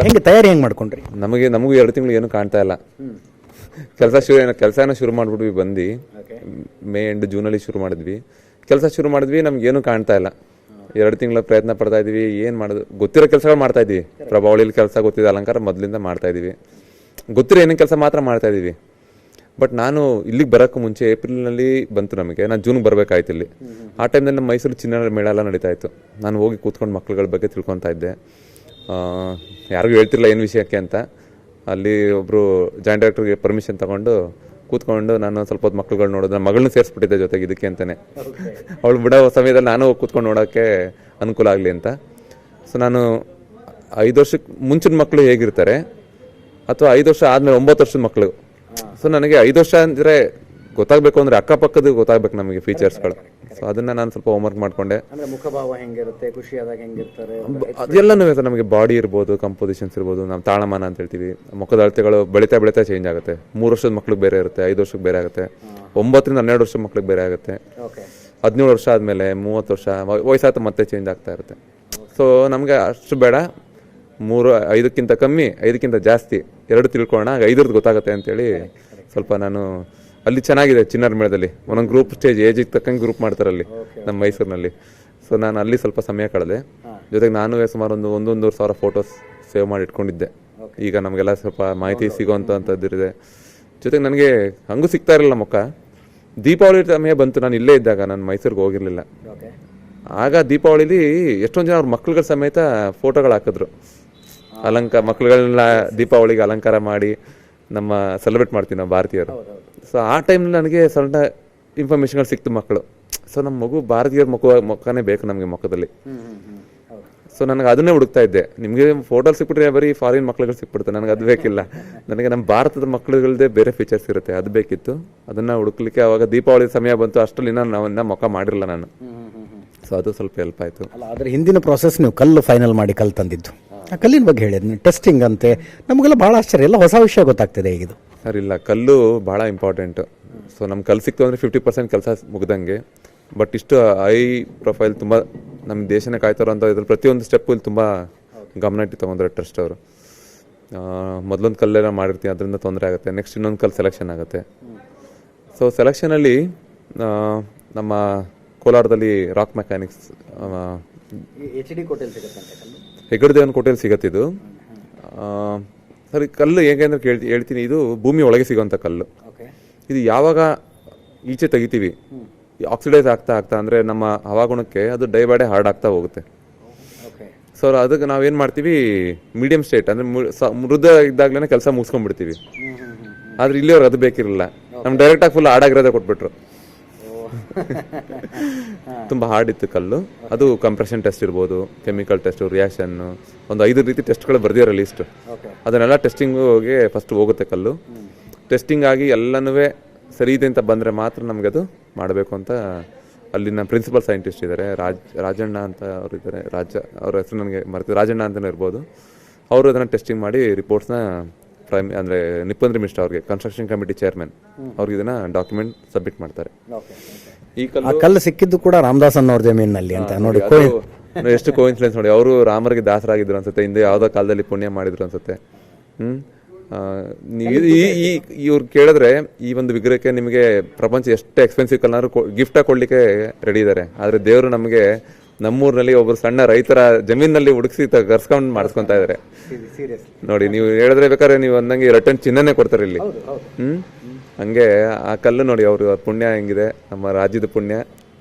ಹೆಂಗೆ ತಯಾರಿ ಹೆಂಗೆ ಮಾಡ್ಕೊಂಡ್ರಿ? ನಮಗೂ 2 ತಿಂಗಳು ಏನು ಕಾಣ್ತಾ ಇಲ್ಲ. ಕೆಲಸನ ಶುರು ಮಾಡ್ಬಿಟ್ವಿ. ಬಂದು ಮೇ ಎಂಡ್ ಜೂನಲ್ಲಿ ಶುರು ಮಾಡಿದ್ವಿ. ಕೆಲಸ ಶುರು ಮಾಡಿದ್ವಿ, ನಮ್ಗೇನು ಕಾಣ್ತಾ ಇಲ್ಲ. 2 ತಿಂಗಳ ಪ್ರಯತ್ನ ಪಡ್ತಾ ಇದೀವಿ. ಏನು ಮಾಡೋದು ಗೊತ್ತಿರೋ ಕೆಲಸಗಳು ಮಾಡ್ತಾ ಇದೀವಿ. ಪ್ರಭಾವಳಿಲಿ ಕೆಲಸ ಗೊತ್ತಿದೆ, ಅಲಂಕಾರ ಮೊದಲಿಂದ ಮಾಡ್ತಾ ಇದೀವಿ. ಗೊತ್ತಿರೋ ಏನೇನು ಕೆಲಸ ಮಾತ್ರ ಮಾಡ್ತಾ ಇದೀವಿ. ಬಟ್ ನಾನು ಇಲ್ಲಿಗೆ ಬರೋಕ್ಕೂ ಮುಂಚೆ ಏಪ್ರಿಲ್ನಲ್ಲಿ ಬಂತು ನಮಗೆ. ನಾನು ಜೂನ್ಗೆ ಬರಬೇಕಾಯ್ತು ಇಲ್ಲಿ. ಆ ಟೈಮ್ನಲ್ಲಿ ನಮ್ಮ ಮೈಸೂರು ಚಿನ್ನ ಮೇಳ ಎಲ್ಲ ನಡೀತಾ ಇತ್ತು. ನಾನು ಹೋಗಿ ಕೂತ್ಕೊಂಡು ಮಕ್ಳುಗಳ ಬಗ್ಗೆ ತಿಳ್ಕೊತಾ ಇದ್ದೆ. ಯಾರಿಗೂ ಹೇಳ್ತಿರಲಿಲ್ಲ ಏನು ವಿಷಯಕ್ಕೆ ಅಂತ. ಅಲ್ಲಿ ಒಬ್ಬರು ಜಾಯಿಂಟ್ ಡೈರೆಕ್ಟರ್ಗೆ ಪರ್ಮಿಷನ್ ತೊಗೊಂಡು ಕೂತ್ಕೊಂಡು ನಾನು ಸ್ವಲ್ಪ ಹೊತ್ತು ಮಕ್ಳುಗಳು ನೋಡೋದು. ನನ್ನ ಮಗಳನ್ನೂ ಸೇರಿಸ್ಬಿಟ್ಟಿದ್ದೆ ಜೊತೆಗೆ ಇದಕ್ಕೆ ಅಂತಲೇ. ಅವಳು ಬಿಡೋ ಸಮಯದಲ್ಲಿ ನಾನು ಹೋಗಿ ಕೂತ್ಕೊಂಡು ನೋಡೋಕ್ಕೆ ಅನುಕೂಲ ಆಗಲಿ ಅಂತ. ಸೊ ನಾನು 5 ವರ್ಷಕ್ಕೆ ಮುಂಚಿನ ಮಕ್ಕಳು ಹೇಗಿರ್ತಾರೆ ಅಥವಾ 5 ವರ್ಷ ಆದಮೇಲೆ 9 ವರ್ಷದ ಮಕ್ಕಳು. ಸೊ ನನಗೆ 5 ವರ್ಷ ಅಂದರೆ ಗೊತ್ತಾಗಬೇಕು ಅಂದರೆ ಅಕ್ಕಪಕ್ಕದ ಗೊತ್ತಾಗಬೇಕು ನಮಗೆ ಫೀಚರ್ಸ್ಗಳು. ಸೊ ಅದನ್ನು ನಾನು ಸ್ವಲ್ಪ ಹೋಮ್ವರ್ಕ್ ಮಾಡಿಕೊಂಡೆ. ಮುಖಭಾವ ಹೆಂಗಿರುತ್ತೆ, ಖುಷಿಯಾದಾಗ ಹೆಂಗಿರ್ತಾರೆ, ಅದೆಲ್ಲನೂ ನಮಗೆ ಬಾಡಿ ಇರ್ಬೋದು, ಕಂಪೋಸಿಷನ್ಸ್ ಇರ್ಬೋದು, ನಾವು ತಾಳಮಾನ ಅಂತ ಹೇಳ್ತೀವಿ. ಮುಖದ ಅಳತೆಗಳು ಬೆಳೀತಾ ಚೇಂಜ್ ಆಗುತ್ತೆ. 3 ವರ್ಷದ ಮಕ್ಳಿಗೆ ಬೇರೆ ಇರುತ್ತೆ, 5 ವರ್ಷಕ್ಕೆ ಬೇರೆ ಆಗುತ್ತೆ, 9ರಿಂದ 12 ವರ್ಷದ ಮಕ್ಳಿಗೆ ಬೇರೆ ಆಗುತ್ತೆ, 17 ವರ್ಷ ಆದಮೇಲೆ 30 ವರ್ಷ ವಯಸ್ಸಾತ ಮತ್ತೆ ಚೇಂಜ್ ಆಗ್ತಾ ಇರುತ್ತೆ. ಸೊ ನಮಗೆ ಅಷ್ಟು ಬೇಡ, 5ಕ್ಕಿಂತ ಕಮ್ಮಿ 5ಕ್ಕಿಂತ ಜಾಸ್ತಿ 2 ತಿಳ್ಕೊಳ್ಳೋಣ, 5ರದ್ದು ಗೊತ್ತಾಗುತ್ತೆ ಅಂತೇಳಿ ಸ್ವಲ್ಪ ನಾನು ಅಲ್ಲಿ ಚೆನ್ನಾಗಿದೆ ಚಿನ್ನರ ಮೇಳದಲ್ಲಿ ಒಂದೊಂದು ಗ್ರೂಪ್ ಸ್ಟೇಜ್ ಏಜಿಗೆ ತಕ್ಕಂಗೆ ಗ್ರೂಪ್ ಮಾಡ್ತಾರಲ್ಲಿ ನಮ್ಮ ಮೈಸೂರಿನಲ್ಲಿ. ಸೊ ನಾನು ಅಲ್ಲಿ ಸ್ವಲ್ಪ ಸಮಯ ಕಳೆದೆ. ಜೊತೆಗೆ ನಾನು ಸುಮಾರು 1,500 ಫೋಟೋಸ್ ಸೇವ್ ಮಾಡಿ ಇಟ್ಕೊಂಡಿದ್ದೆ. ಈಗ ನಮಗೆಲ್ಲ ಸ್ವಲ್ಪ ಮಾಹಿತಿ ಸಿಗೋವಂಥದ್ದಿದೆ. ಜೊತೆಗೆ ನನಗೆ ಹಂಗೂ ಸಿಗ್ತಾ ಇರಲಿಲ್ಲ ಮುಖ. ದೀಪಾವಳಿ ಸಮಯ ಬಂತು, ನಾನು ಇಲ್ಲೇ ಇದ್ದಾಗ, ನಾನು ಮೈಸೂರಿಗೆ ಹೋಗಿರಲಿಲ್ಲ. ಆಗ ದೀಪಾವಳಿಲಿ ಎಷ್ಟೊಂದು ಜನ ಅವ್ರ ಮಕ್ಳುಗಳ ಸಮೇತ ಫೋಟೋಗಳು ಹಾಕಿದ್ರು. ಮಕ್ಳುಗಳನ್ನ ದೀಪಾವಳಿಗೆ ಅಲಂಕಾರ ಮಾಡಿ ನಮ್ಮ ಸೆಲೆಬ್ರೇಟ್ ಮಾಡ್ತೀವಿ ನಾವು ಭಾರತೀಯರು. ಸೊ ಆ ಟೈಮ್ನಲ್ಲಿ ನನಗೆ ಸಣ್ಣ ಇನ್ಫಾರ್ಮೇಷನ್ಗಳು ಸಿಕ್ತು ಮಕ್ಕಳು. ಸೊ ನಮ್ಮ ಮಗು ಭಾರತೀಯರ ಮುಖನೇ ಬೇಕು ನಮಗೆ ಮುಖದಲ್ಲಿ. ಸೊ ನನಗೆ ಅದನ್ನೇ ಹುಡುಕ್ತಾ ಇದ್ದೆ. ನಿಮಗೆ ಫೋಟೋ ಸಿಕ್ಬಿಟ್ರೆ ಬರೀ ಫಾರಿನ್ ಮಕ್ಳುಗಳು ಸಿಕ್ಬಿಡುತ್ತೆ, ನನಗೆ ಅದು ಬೇಕಿಲ್ಲ. ನನಗೆ ನಮ್ಮ ಭಾರತದ ಮಕ್ಳುಗಳದ್ದೇ ಬೇರೆ ಫೀಚರ್ಸ್ ಇರುತ್ತೆ, ಅದು ಬೇಕಿತ್ತು. ಅದನ್ನು ಹುಡುಕ್ಲಿಕ್ಕೆ ಅವಾಗ ದೀಪಾವಳಿ ಸಮಯ ಬಂತು. ಅಷ್ಟರಲ್ಲಿ ನಾವು ಮುಖ ಮಾಡಿರಲಿಲ್ಲ ನಾನು. ಸೊ ಅದು ಸ್ವಲ್ಪ ಹೆಲ್ಪ್ ಆಯಿತು. ಅದರ ಹಿಂದಿನ ಪ್ರಾಸೆಸ್ ನೀವು ಕಲ್ಲು ಫೈನಲ್ ಮಾಡಿ ಕಲ್ಲು ತಂದಿದ್ದು, ಆ ಕಲ್ಲಿನ ಬಗ್ಗೆ ಹೇಳಿದ್ನಿ. ಟೆಸ್ಟಿಂಗ್ ಅಂತೆ, ನಮಗೆಲ್ಲ ಭಾಳ ಆಶ್ಚರ್ಯ, ಎಲ್ಲ ಹೊಸ ವಿಷಯ ಗೊತ್ತಾಗ್ತಿದೆ ಈಗಿದು. ಸರ್ ಇಲ್ಲ, ಕಲ್ಲು ಭಾಳ ಇಂಪಾರ್ಟೆಂಟು. ಸೊ ನಮ್ಮ ಕಲ್ಲು ಸಿಕ್ತು ಅಂದರೆ 50% ಕೆಲಸ ಮುಗ್ದಂಗೆ. ಬಟ್ ಇಷ್ಟು ಹೈ ಪ್ರೊಫೈಲ್ ತುಂಬ ನಮ್ಮ ದೇಶನೇ ಕಾಯ್ತಾರೋ ಅಂತ ಇದ್ರ ಪ್ರತಿಯೊಂದು ಸ್ಟೆಪ್ಪು ಇಲ್ಲಿ ತುಂಬ ಗಮನ ಇಟ್ಟು ತೊಗೊಂಡ್ರೆ ಟ್ರಸ್ಟ್ ಅವರು. ಮೊದಲೊಂದು ಕಲ್ಲೆಲ್ಲ ಮಾಡಿರ್ತೀನಿ, ಅದರಿಂದ ತೊಂದರೆ ಆಗುತ್ತೆ. ನೆಕ್ಸ್ಟ್ ಇನ್ನೊಂದು ಕಲ್ಲು ಸೆಲೆಕ್ಷನ್ ಆಗುತ್ತೆ. ಸೊ ಸೆಲೆಕ್ಷನಲ್ಲಿ ನಮ್ಮ ಕೋಲಾರದಲ್ಲಿ ರಾಕ್ ಮೆಕ್ಯಾನಿಕ್ಸ್ ಹೆಗ್ಗಡದೇವನ ಕೋಟೆಯಲ್ಲಿ ಸಿಗತ್ತಿದು. ಸರಿ, ಕಲ್ಲು ಹೇಗೆ ಅಂದ್ರೆ ಹೇಳ್ತೀನಿ, ಇದು ಭೂಮಿ ಒಳಗೆ ಸಿಗೋಂಥ ಕಲ್ಲು. ಇದು ಯಾವಾಗ ಈಚೆ ತೆಗಿತೀವಿ, ಆಕ್ಸಿಡೈಸ್ ಆಗ್ತಾ ಅಂದರೆ ನಮ್ಮ ಹವಾಗುಣಕ್ಕೆ ಅದು ಡೇ ಬೈ ಡೇ ಹಾರ್ಡ್ ಆಗ್ತಾ ಹೋಗುತ್ತೆ. ಸೊ ಸೊ ಅದಕ್ಕೆ ನಾವೇನು ಮಾಡ್ತೀವಿ, ಮೀಡಿಯಂ ಸ್ಟೇಟ್ ಅಂದರೆ ಮೃದ ಇದ್ದಾಗಲೇ ಕೆಲಸ ಮುಗಿಸ್ಕೊಂಡ್ಬಿಡ್ತೀವಿ. ಆದರೆ ಇಲ್ಲಿಯವ್ರು ಅದು ಬೇಕಿರಲಿಲ್ಲ, ನಮ್ಗೆ ಡೈರೆಕ್ಟಾಗಿ ಫುಲ್ ಹಾಡಾಗಿರೋದೇ ಕೊಟ್ಬಿಟ್ರು. ತುಂಬ ಹಾರ್ಡ್ ಇತ್ತು ಕಲ್ಲು. ಅದು ಕಂಪ್ರೆಷನ್ ಟೆಸ್ಟ್ ಇರ್ಬೋದು, ಕೆಮಿಕಲ್ ಟೆಸ್ಟು, ರಿಯಾಕ್ಷನ್ನು, ಒಂದು 5 ರೀತಿ ಟೆಸ್ಟ್ಗಳು ಬರ್ದಿರೋ ಲೀಸ್ಟ್. ಅದನ್ನೆಲ್ಲ ಟೆಸ್ಟಿಂಗ್ಗೆ ಫಸ್ಟ್ ಹೋಗುತ್ತೆ ಕಲ್ಲು. ಟೆಸ್ಟಿಂಗ್ ಆಗಿ ಎಲ್ಲನೂ ಸರಿ ಇದೆ ಅಂತ ಬಂದರೆ ಮಾತ್ರ ನಮಗೆ ಅದು ಮಾಡಬೇಕು ಅಂತ ಅಲ್ಲಿನ ಪ್ರಿನ್ಸಿಪಲ್ ಸೈಂಟಿಸ್ಟ್ ಇದ್ದಾರೆ, ರಾಜಣ್ಣ ಅಂತ ಅವರು ಇದ್ದಾರೆ. ಅವ್ರ ಹೆಸರು ನನಗೆ ಮರೆತು, ರಾಜಣ್ಣ ಅಂತಲೇ ಇರ್ಬೋದು. ಅವರು ಅದನ್ನು ಟೆಸ್ಟಿಂಗ್ ಮಾಡಿ ರಿಪೋರ್ಟ್ಸ್ನ ಅಂದರೆ ನಿಪ್ಪಂದ್ರಿ ಮಿಶ್ರಾ ಅವ್ರಿಗೆ, ಕನ್ಸ್ಟ್ರಕ್ಷನ್ ಕಮಿಟಿ ಚೇರ್ಮನ್, ಅವ್ರಿಗೆ ಇದನ್ನು ಡಾಕ್ಯುಮೆಂಟ್ ಸಬ್ಮಿಟ್ ಮಾಡ್ತಾರೆ. ಈ ಕಲ್ಲು ಸಿಕ್ಕಿದ್ದು ಕೂಡ ರಾಮದಾಸನ್ ಅವ್ರ ಜಮೀನಲ್ಲಿ ಅಂತ ನೋಡಿ. ಎಷ್ಟು ಕೋಇನ್ಸಿಡೆನ್ಸ್ ನೋಡಿ. ಅವರು ರಾಮರಿಗೆ ದಾಸರಾಗಿದ್ರು ಅನ್ಸುತ್ತೆ, ಹಿಂದೆ ಯಾವುದೋ ಕಾಲದಲ್ಲಿ ಪುಣ್ಯ ಮಾಡಿದ್ರು ಅನ್ಸುತ್ತೆ. ಇವ್ರು ಕೇಳಿದ್ರೆ ಈ ಒಂದು ವಿಗ್ರಹಕ್ಕೆ ನಿಮಗೆ ಪ್ರಪಂಚ ಎಷ್ಟು ಎಕ್ಸ್ಪೆನ್ಸಿವ್ ಕಲ್ನಾದ್ರು ಗಿಫ್ಟಾಗಿ ಕೊಡ್ಲಿಕ್ಕೆ ರೆಡಿ ಇದ್ದಾರೆ. ಆದರೆ ದೇವರು ನಮಗೆ ನಮ್ಮೂರಿನಲ್ಲಿ ಒಬ್ಬರು ಸಣ್ಣ ರೈತರ ಜಮೀನಲ್ಲಿ ಹುಡುಕ್ಸಿ ಕರ್ಸ್ಕೊಂಡು ಮಾಡಿಸ್ಕೊಂತಾ ಇದ್ದಾರೆ ನೋಡಿ. ನೀವು ಹೇಳಿದ್ರೆ ಬೇಕಾದ್ರೆ ನೀವು ಅಂದಂಗೆ ರಿಟರ್ನ್ ಚಿನ್ನನೇ ಕೊಡ್ತಾರೆ ಇಲ್ಲಿ. ಹಂಗೆ ಆ ಕಲ್ಲು ನೋಡಿ, ಅವರು ಪುಣ್ಯ ಹೆಂಗಿದೆ, ನಮ್ಮ ರಾಜ್ಯದ ಪುಣ್ಯ,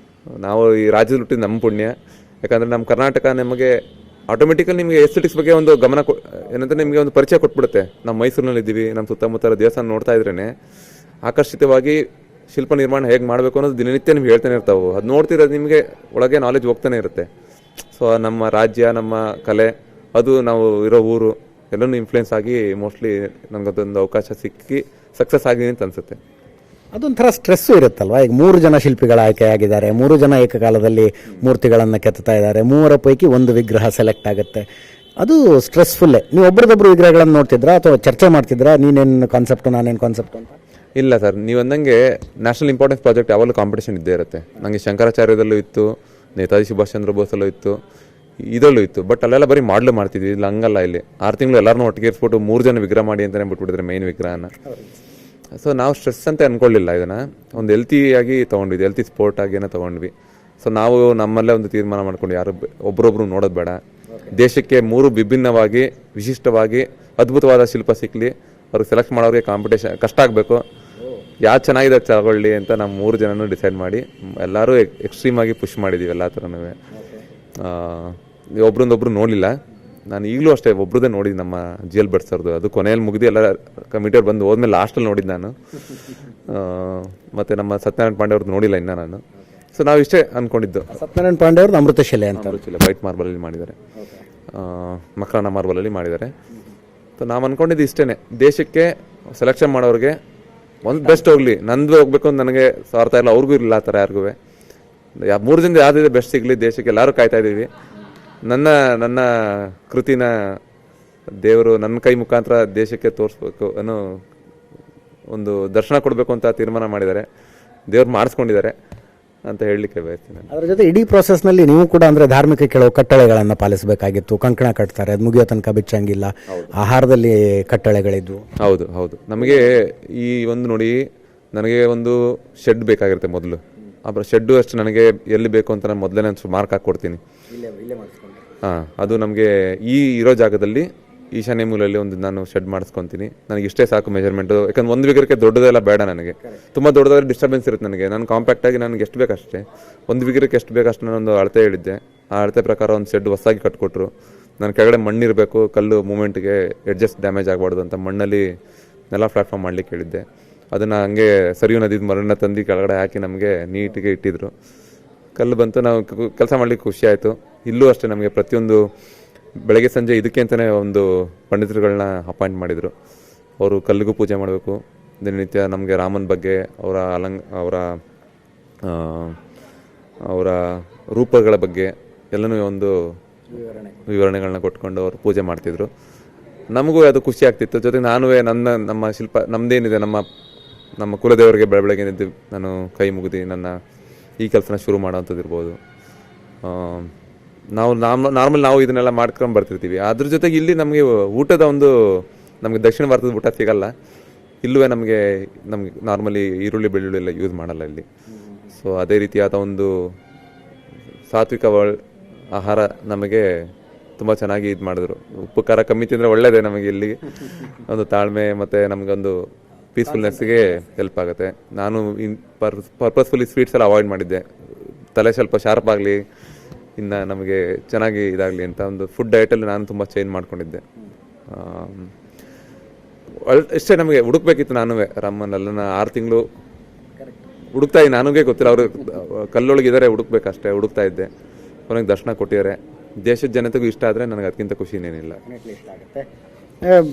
ನಾವು ಈ ರಾಜ್ಯದಲ್ಲಿ ಹುಟ್ಟಿದ ನಮ್ಮ ಪುಣ್ಯ. ಯಾಕಂದ್ರೆ ನಮ್ಮ ಕರ್ನಾಟಕ ನಮಗೆ ಆಟೋಮೆಟಿಕಲಿ ನಿಮಗೆ ಎಸ್ಥೆಟಿಕ್ಸ್ ಬಗ್ಗೆ ಒಂದು ಗಮನ ಏನಂದ್ರೆ ನಿಮಗೆ ಒಂದು ಪರಿಚಯ ಕೊಟ್ಬಿಡುತ್ತೆ. ನಾವು ಮೈಸೂರಿನಲ್ಲಿ ಇದ್ದೀವಿ, ನಮ್ಮ ಸುತ್ತಮುತ್ತ ದೇವಸ್ಥಾನ ನೋಡ್ತಾ ಇದ್ರೇ ಆಕರ್ಷಿತವಾಗಿ ಶಿಲ್ಪ ನಿರ್ಮಾಣ ಹೇಗೆ ಮಾಡಬೇಕು ಅನ್ನೋದು ದಿನನಿತ್ಯ ನಿಮ್ಗೆ ಹೇಳ್ತಾನೆ ಇರ್ತಾವೆ. ಅದು ನೋಡ್ತಿರೋದು ನಿಮಗೆ ಒಳಗೆ ನಾಲೆಜ್ ಹೋಗ್ತಾನೆ ಇರುತ್ತೆ. ಸೊ ನಮ್ಮ ರಾಜ್ಯ, ನಮ್ಮ ಕಲೆ, ಅದು ನಾವು ಇರೋ ಊರು ಎಲ್ಲನೂ ಇನ್ಫ್ಲುಯೆನ್ಸ್ ಆಗಿ ಮೋಸ್ಟ್ಲಿ ನನಗದೊಂದು ಅವಕಾಶ ಸಿಕ್ಕಿ ಸಕ್ಸಸ್ ಆಗಿದೆ ಅಂತ ಅನ್ಸುತ್ತೆ. ಅದೊಂಥರ ಸ್ಟ್ರೆಸ್ಸು ಇರುತ್ತಲ್ವಾ. ಈಗ 3 ಜನ ಶಿಲ್ಪಿಗಳ ಆಯ್ಕೆ ಆಗಿದ್ದಾರೆ, 3 ಜನ ಏಕಕಾಲದಲ್ಲಿ ಮೂರ್ತಿಗಳನ್ನು ಕೆತ್ತಾ ಇದ್ದಾರೆ, 3 ಪೈಕಿ ಒಂದು ವಿಗ್ರಹ ಸೆಲೆಕ್ಟ್ ಆಗುತ್ತೆ. ಅದು ಸ್ಟ್ರೆಸ್ಫುಲ್ಲೇ. ನೀವು ಒಬ್ಬರದೊಬ್ಬರು ವಿಗ್ರಹಗಳನ್ನು ನೋಡ್ತಿದ್ರಾ ಅಥವಾ ಚರ್ಚೆ ಮಾಡ್ತಿದ್ರಾ, ನೀನೇನು ಕಾನ್ಸೆಪ್ಟು ನಾನೇನು ಕಾನ್ಸೆಪ್ಟ್ ಅಂತ? ಇಲ್ಲ ಸರ್, ನೀವು ಅಂದಂಗೆ ನ್ಯಾಷನಲ್ ಇಂಪಾರ್ಟೆನ್ಸ್ ಪ್ರಾಜೆಕ್ಟ್ ಯಾವಾಗಲೂ ಕಾಂಪಿಟೇಷನ್ ಇದ್ದೇ ಇರುತ್ತೆ. ನನಗೆ ಶಂಕರಾಚಾರ್ಯದಲ್ಲೂ ಇತ್ತು, ನೇತಾಜಿ ಸುಭಾಷ್ ಚಂದ್ರ ಬೋಸಲ್ಲೂ ಇತ್ತು, ಇದರಲ್ಲೂ ಇತ್ತು. ಬಟ್ ಅಲ್ಲೆಲ್ಲ ಬರೀ ಮಾಡಲು ಮಾಡ್ತಿದ್ವಿ. ಇಲ್ಲಿ ಹಂಗಲ್ಲ. ಇಲ್ಲಿ 6 ತಿಂಗಳು ಎಲ್ಲರನ್ನೂ ಒಟ್ಟಿಗೆ ಇರಿಸ್ಬಿಟ್ಟು 3 ಜನ ವಿಗ್ರಹ ಮಾಡಿ ಅಂತಲೇ ಬಿಟ್ಬಿಟ್ಟಿದ್ರೆ ಮೇನ್ ವಿಗ್ರಹನ. ಸೊ ನಾವು ಸ್ಟ್ರೆಸ್ ಅಂತ ಅನ್ಕೊಳ್ಳಿಲ್ಲ, ಇದನ್ನು ಒಂದು ಹೆಲ್ತಿಯಾಗಿ ತೊಗೊಂಡ್ವಿ, ಹೆಲ್ತಿ ಸ್ಪೋರ್ಟ್ ಆಗೇನೋ ತೊಗೊಂಡ್ವಿ. ಸೊ ನಾವು ನಮ್ಮಲ್ಲೇ ಒಂದು ತೀರ್ಮಾನ ಮಾಡ್ಕೊಂಡು ಯಾರು ಒಬ್ಬರೊಬ್ರು ನೋಡೋದು ಬೇಡ, ದೇಶಕ್ಕೆ 3 ವಿಭಿನ್ನವಾಗಿ ವಿಶಿಷ್ಟವಾಗಿ ಅದ್ಭುತವಾದ ಶಿಲ್ಪ ಸಿಕ್ಕಲಿ, ಅವ್ರಿಗೆ ಸೆಲೆಕ್ಟ್ ಮಾಡೋರಿಗೆ ಕಾಂಪಿಟೇಷನ್ ಕಷ್ಟ ಆಗಬೇಕು, ಯಾರು ಚೆನ್ನಾಗಿದೆ ತಗೊಳ್ಳಿ ಅಂತ ನಾವು 3 ಜನನೂ ಡಿಸೈಡ್ ಮಾಡಿ ಎಲ್ಲರೂ ಎಕ್ಸ್ಟ್ರೀಮ್ ಆಗಿ ಪುಷ್ ಮಾಡಿದ್ದೀವಿ ಎಲ್ಲ ಥರನೂ. ಒಬ್ರೊಂದೊಬ್ರು ನೋಡಲಿಲ್ಲ. ನಾನು ಈಗಲೂ ಅಷ್ಟೇ ಒಬ್ರದ್ದೇ ನೋಡಿದ್ದು, ನಮ್ಮ GL ಭಟ್ ಸರ್ದು. ಅದು ಕೊನೆಯಲ್ಲಿ ಮುಗಿದು ಎಲ್ಲ ಕಮಿಟಿಯವ್ರು ಬಂದು ಹೋದ್ಮೇಲೆ ಲಾಸ್ಟಲ್ಲಿ ನೋಡಿದ್ದು ನಾನು. ಮತ್ತು ನಮ್ಮ ಸತ್ಯನಾರಾಯಣ ಪಾಂಡೆ ಅವ್ರದ್ದು ನೋಡಿಲ್ಲ ಇನ್ನು ನಾನು. ಸೊ ನಾವು ಇಷ್ಟೇ ಅಂದ್ಕೊಂಡಿದ್ದು. ಸತ್ಯನಾರಾಯಣ ಪಾಂಡೆ ಅವ್ರದ್ದು ಅಮೃತಶಿಲೆ ಅಂತ, ವೈಟ್ ಮಾರ್ಬಲಲ್ಲಿ ಮಾಡಿದ್ದಾರೆ, ಮಕ್ರಾನ ಮಾರ್ಬಲಲ್ಲಿ ಮಾಡಿದ್ದಾರೆ. ಸೊ ನಾವು ಅಂದ್ಕೊಂಡಿದ್ದು ಇಷ್ಟೇ, ದೇಶಕ್ಕೆ ಸೆಲೆಕ್ಷನ್ ಮಾಡೋರಿಗೆ ಒಂದು ಬೆಸ್ಟ್ ಹೋಗಲಿ, ನಂದು ಹೋಗ್ಬೇಕು ಅಂತ ನನಗೆ ಸ್ವಾರ್ಥ ಇಲ್ಲ, ಅವ್ರಿಗೂ ಇರಲಿಲ್ಲ ಆ ಥರ ಯಾರಿಗೂ. 3 ಜನದ ಯಾವುದಿದೆ ಬೆಸ್ಟ್ ಸಿಗಲಿ, ದೇಶಕ್ಕೆ ಎಲ್ಲರೂ ಕಾಯ್ತಾ ಇದ್ದೀವಿ. ನನ್ನ ಕೃತಿನ ದೇವರು ನನ್ನ ಕೈ ಮುಖಾಂತರ ದೇಶಕ್ಕೆ ತೋರಿಸ್ಬೇಕು ಅನ್ನೋ ಒಂದು ದರ್ಶನ ಕೊಡಬೇಕು ಅಂತ ತೀರ್ಮಾನ ಮಾಡಿದ್ದಾರೆ, ದೇವ್ರು ಮಾಡಿಸ್ಕೊಂಡಿದ್ದಾರೆ ಅಂತ ಹೇಳಲಿಕ್ಕೆ ಬಯಸ್ತೀನಿ. ಅದರ ಜೊತೆ ಇಡೀ ಪ್ರೊಸೆಸ್ನಲ್ಲಿ ನೀವು ಕೂಡ ಅಂದರೆ ಧಾರ್ಮಿಕ ಕೆಲವು ಕಟ್ಟಳೆಗಳನ್ನು ಪಾಲಿಸಬೇಕಾಗಿತ್ತು. ಕಂಕಣ ಕಟ್ತಾರೆ, ಅದು ಮುಗಿಯೋ ತನಕ ಬಿಚ್ಚಂಗಿಲ್ಲ, ಆಹಾರದಲ್ಲಿ ಕಟ್ಟಳೆಗಳಿದ್ವು. ಹೌದು ಹೌದು. ನಮಗೆ ಈ ಒಂದು ನೋಡಿ, ನನಗೆ ಒಂದು ಶೆಡ್ ಬೇಕಾಗಿರುತ್ತೆ ಮೊದಲು. ಆ ಶೆಡ್ಡು ಅಷ್ಟು ನನಗೆ ಎಲ್ಲಿ ಬೇಕು ಅಂತ ನಾನು ಮೊದಲೇ ನಾನು ಮಾರ್ಕ್ ಹಾಕ್ಕೊಡ್ತೀನಿ. ಅದು ನಮಗೆ ಈ ಇರೋ ಜಾಗದಲ್ಲಿ ಈಶಾನ್ಯ ಮೂಲೆಯಲ್ಲಿ ಒಂದು ನಾನು ಶೆಡ್ ಮಾಡಿಸ್ಕೊತೀನಿ. ನನಗೆ ಇಷ್ಟೇ ಸಾಕು ಮೆಜರ್ಮೆಂಟು. ಯಾಕಂದ್ರೆ ಒಂದು ವಿಗ್ರಹಕ್ಕೆ ದೊಡ್ಡದೆಲ್ಲ ಬೇಡ ನನಗೆ, ತುಂಬ ದೊಡ್ಡದಾದ್ರೆ ಡಿಸ್ಟರ್ಬೆನ್ಸ್ ಇರುತ್ತೆ ನನಗೆ. ನಾನು ಕಾಂಪ್ಯಾಕ್ಟಾಗಿ ನನಗೆ ಎಷ್ಟು ಬೇಕಷ್ಟೇ, ಒಂದು ವಿಗ್ರಹಕ್ಕೆ ಎಷ್ಟು ಬೇಕಷ್ಟು ನಾನೊಂದು ಅಳತೆ ಹೇಳಿದ್ದೆ. ಆ ಅಳತೆ ಪ್ರಕಾರ ಒಂದು ಶೆಡ್ ಹೊಸದಾಗಿ ಕಟ್ಕೊಟ್ರು. ನನ್ನ ಕೆಳಗಡೆ ಮಣ್ಣಿರಬೇಕು, ಕಲ್ಲು ಮೂಮೆಂಟ್ಗೆ ಎಡ್ಜಸ್ಟ್ ಡ್ಯಾಮೇಜ್ ಆಗಬಾರ್ದು ಅಂತ ಮಣ್ಣಲ್ಲಿ ನೆಲ ಪ್ಲಾಟ್ಫಾರ್ಮ್ ಮಾಡಲಿಕ್ಕೆ ಹೇಳಿದ್ದೆ. ಅದನ್ನು ಹಂಗೆ ಸರಿಯು ನದಿದ ಮರನ್ನ ತಂದು ಕೆಳಗಡೆ ಹಾಕಿ ನಮಗೆ ನೀಟಿಗೆ ಇಟ್ಟಿದ್ರು. ಕಲ್ಲು ಬಂತು, ನಾವು ಕೆಲಸ ಮಾಡಲಿಕ್ಕೆ ಖುಷಿ ಆಯಿತು. ಇಲ್ಲೂ ಅಷ್ಟೇ ನಮಗೆ ಪ್ರತಿಯೊಂದು ಬೆಳಗ್ಗೆ ಸಂಜೆ ಇದಕ್ಕೆ ಅಂತಲೇ ಒಂದು ಪಂಡಿತರುಗಳನ್ನ ಅಪಾಯಿಂಟ್ ಮಾಡಿದರು. ಅವರು ಕಲ್ಲಿಗೂ ಪೂಜೆ ಮಾಡಬೇಕು, ದಿನನಿತ್ಯ ನಮಗೆ ರಾಮನ ಬಗ್ಗೆ ಅವರ ರೂಪಗಳ ಬಗ್ಗೆ ಎಲ್ಲನೂ ಒಂದು ವಿವರಣೆಗಳನ್ನ ಕೊಟ್ಕೊಂಡು ಅವರು ಪೂಜೆ ಮಾಡ್ತಿದ್ರು. ನಮಗೂ ಅದು ಖುಷಿ ಆಗ್ತಿತ್ತು. ಜೊತೆಗೆ ನಾನು ನಮ್ಮ ಶಿಲ್ಪ ನಮ್ಮದೇನಿದೆ, ನಮ್ಮ ಕುಲದೇವರಿಗೆ ಬೆಳಗ್ಗೆ ನಿದ್ದು ನಾನು ಕೈ ಮುಗಿದು ನನ್ನ ಈ ಕೆಲಸನ ಶುರು ಮಾಡೋವಂಥದ್ದು ಇರ್ಬೋದು. ನಾವು ಇದನ್ನೆಲ್ಲ ಮಾಡ್ಕೊಂಡು ಬರ್ತಿರ್ತೀವಿ. ಅದ್ರ ಜೊತೆಗೆ ಇಲ್ಲಿ ನಮಗೆ ಊಟದ ನಮಗೆ ದಕ್ಷಿಣ ಭಾರತದ ಊಟ ಸಿಗಲ್ಲ. ಇಲ್ಲೂ ನಮಗೆ ನಾರ್ಮಲಿ ಈರುಳ್ಳಿ ಬೆಳ್ಳುಳ್ಳಿ ಎಲ್ಲ ಯೂಸ್ ಮಾಡಲ್ಲ ಇಲ್ಲಿ. ಸೊ ಅದೇ ರೀತಿಯಾದ ಒಂದು ಸಾತ್ವಿಕ ಆಹಾರ ನಮಗೆ ತುಂಬ ಚೆನ್ನಾಗಿ ಇದು ಮಾಡಿದ್ರು. ಉಪ್ಪು ಖಾರ ಕಮ್ಮಿ ತಿಂದರೆ ಒಳ್ಳೆಯದೇ ನಮಗೆ. ಇಲ್ಲಿ ಒಂದು ತಾಳ್ಮೆ ಮತ್ತು ನಮಗೊಂದು ಪೀಸ್ಫುಲ್ನೆಸ್ಗೆ ಹೆಲ್ಪ್ ಆಗುತ್ತೆ. ನಾನು ಪರ್ಪಸ್ಫುಲಿ ಸ್ವೀಟ್ಸ್ ಎಲ್ಲ ಅವಾಯ್ಡ್ ಮಾಡಿದ್ದೆ. ತಲೆ ಸ್ವಲ್ಪ ಶಾರ್ಪ್ ಆಗಲಿ, ಇನ್ನು ನಮಗೆ ಚೆನ್ನಾಗಿ ಇದಾಗಲಿ ಅಂತ ಒಂದು ಫುಡ್ ಡಯಟಲ್ಲಿ ನಾನು ತುಂಬ ಚೇಂಜ್ ಮಾಡ್ಕೊಂಡಿದ್ದೆ. ಇಷ್ಟೇ ನಮಗೆ ಹುಡುಕ್ಬೇಕಿತ್ತು. ನಾನು ರಾಮನಲ್ಲನ 6 ತಿಂಗಳು ಹುಡುಕ್ತಾ ಇದ್ದೆ. ನನಗೆ ಗೊತ್ತಿಲ್ಲ, ಅವರು ಕಲ್ಲೊಳಗಿದ್ದಾರೆ, ಹುಡುಕ್ಬೇಕಷ್ಟೇ. ಹುಡುಕ್ತಾ ಇದ್ದೆ. ಅವನಿಗೆ ದರ್ಶನ ಕೊಟ್ಟಿದ್ದಾರೆ. ದೇಶದ ಜನತೆಗೂ ಇಷ್ಟ ಆದರೆ ನನಗೆ ಅದಕ್ಕಿಂತ ಖುಷಿ ಇನ್ನೇನಿಲ್ಲ.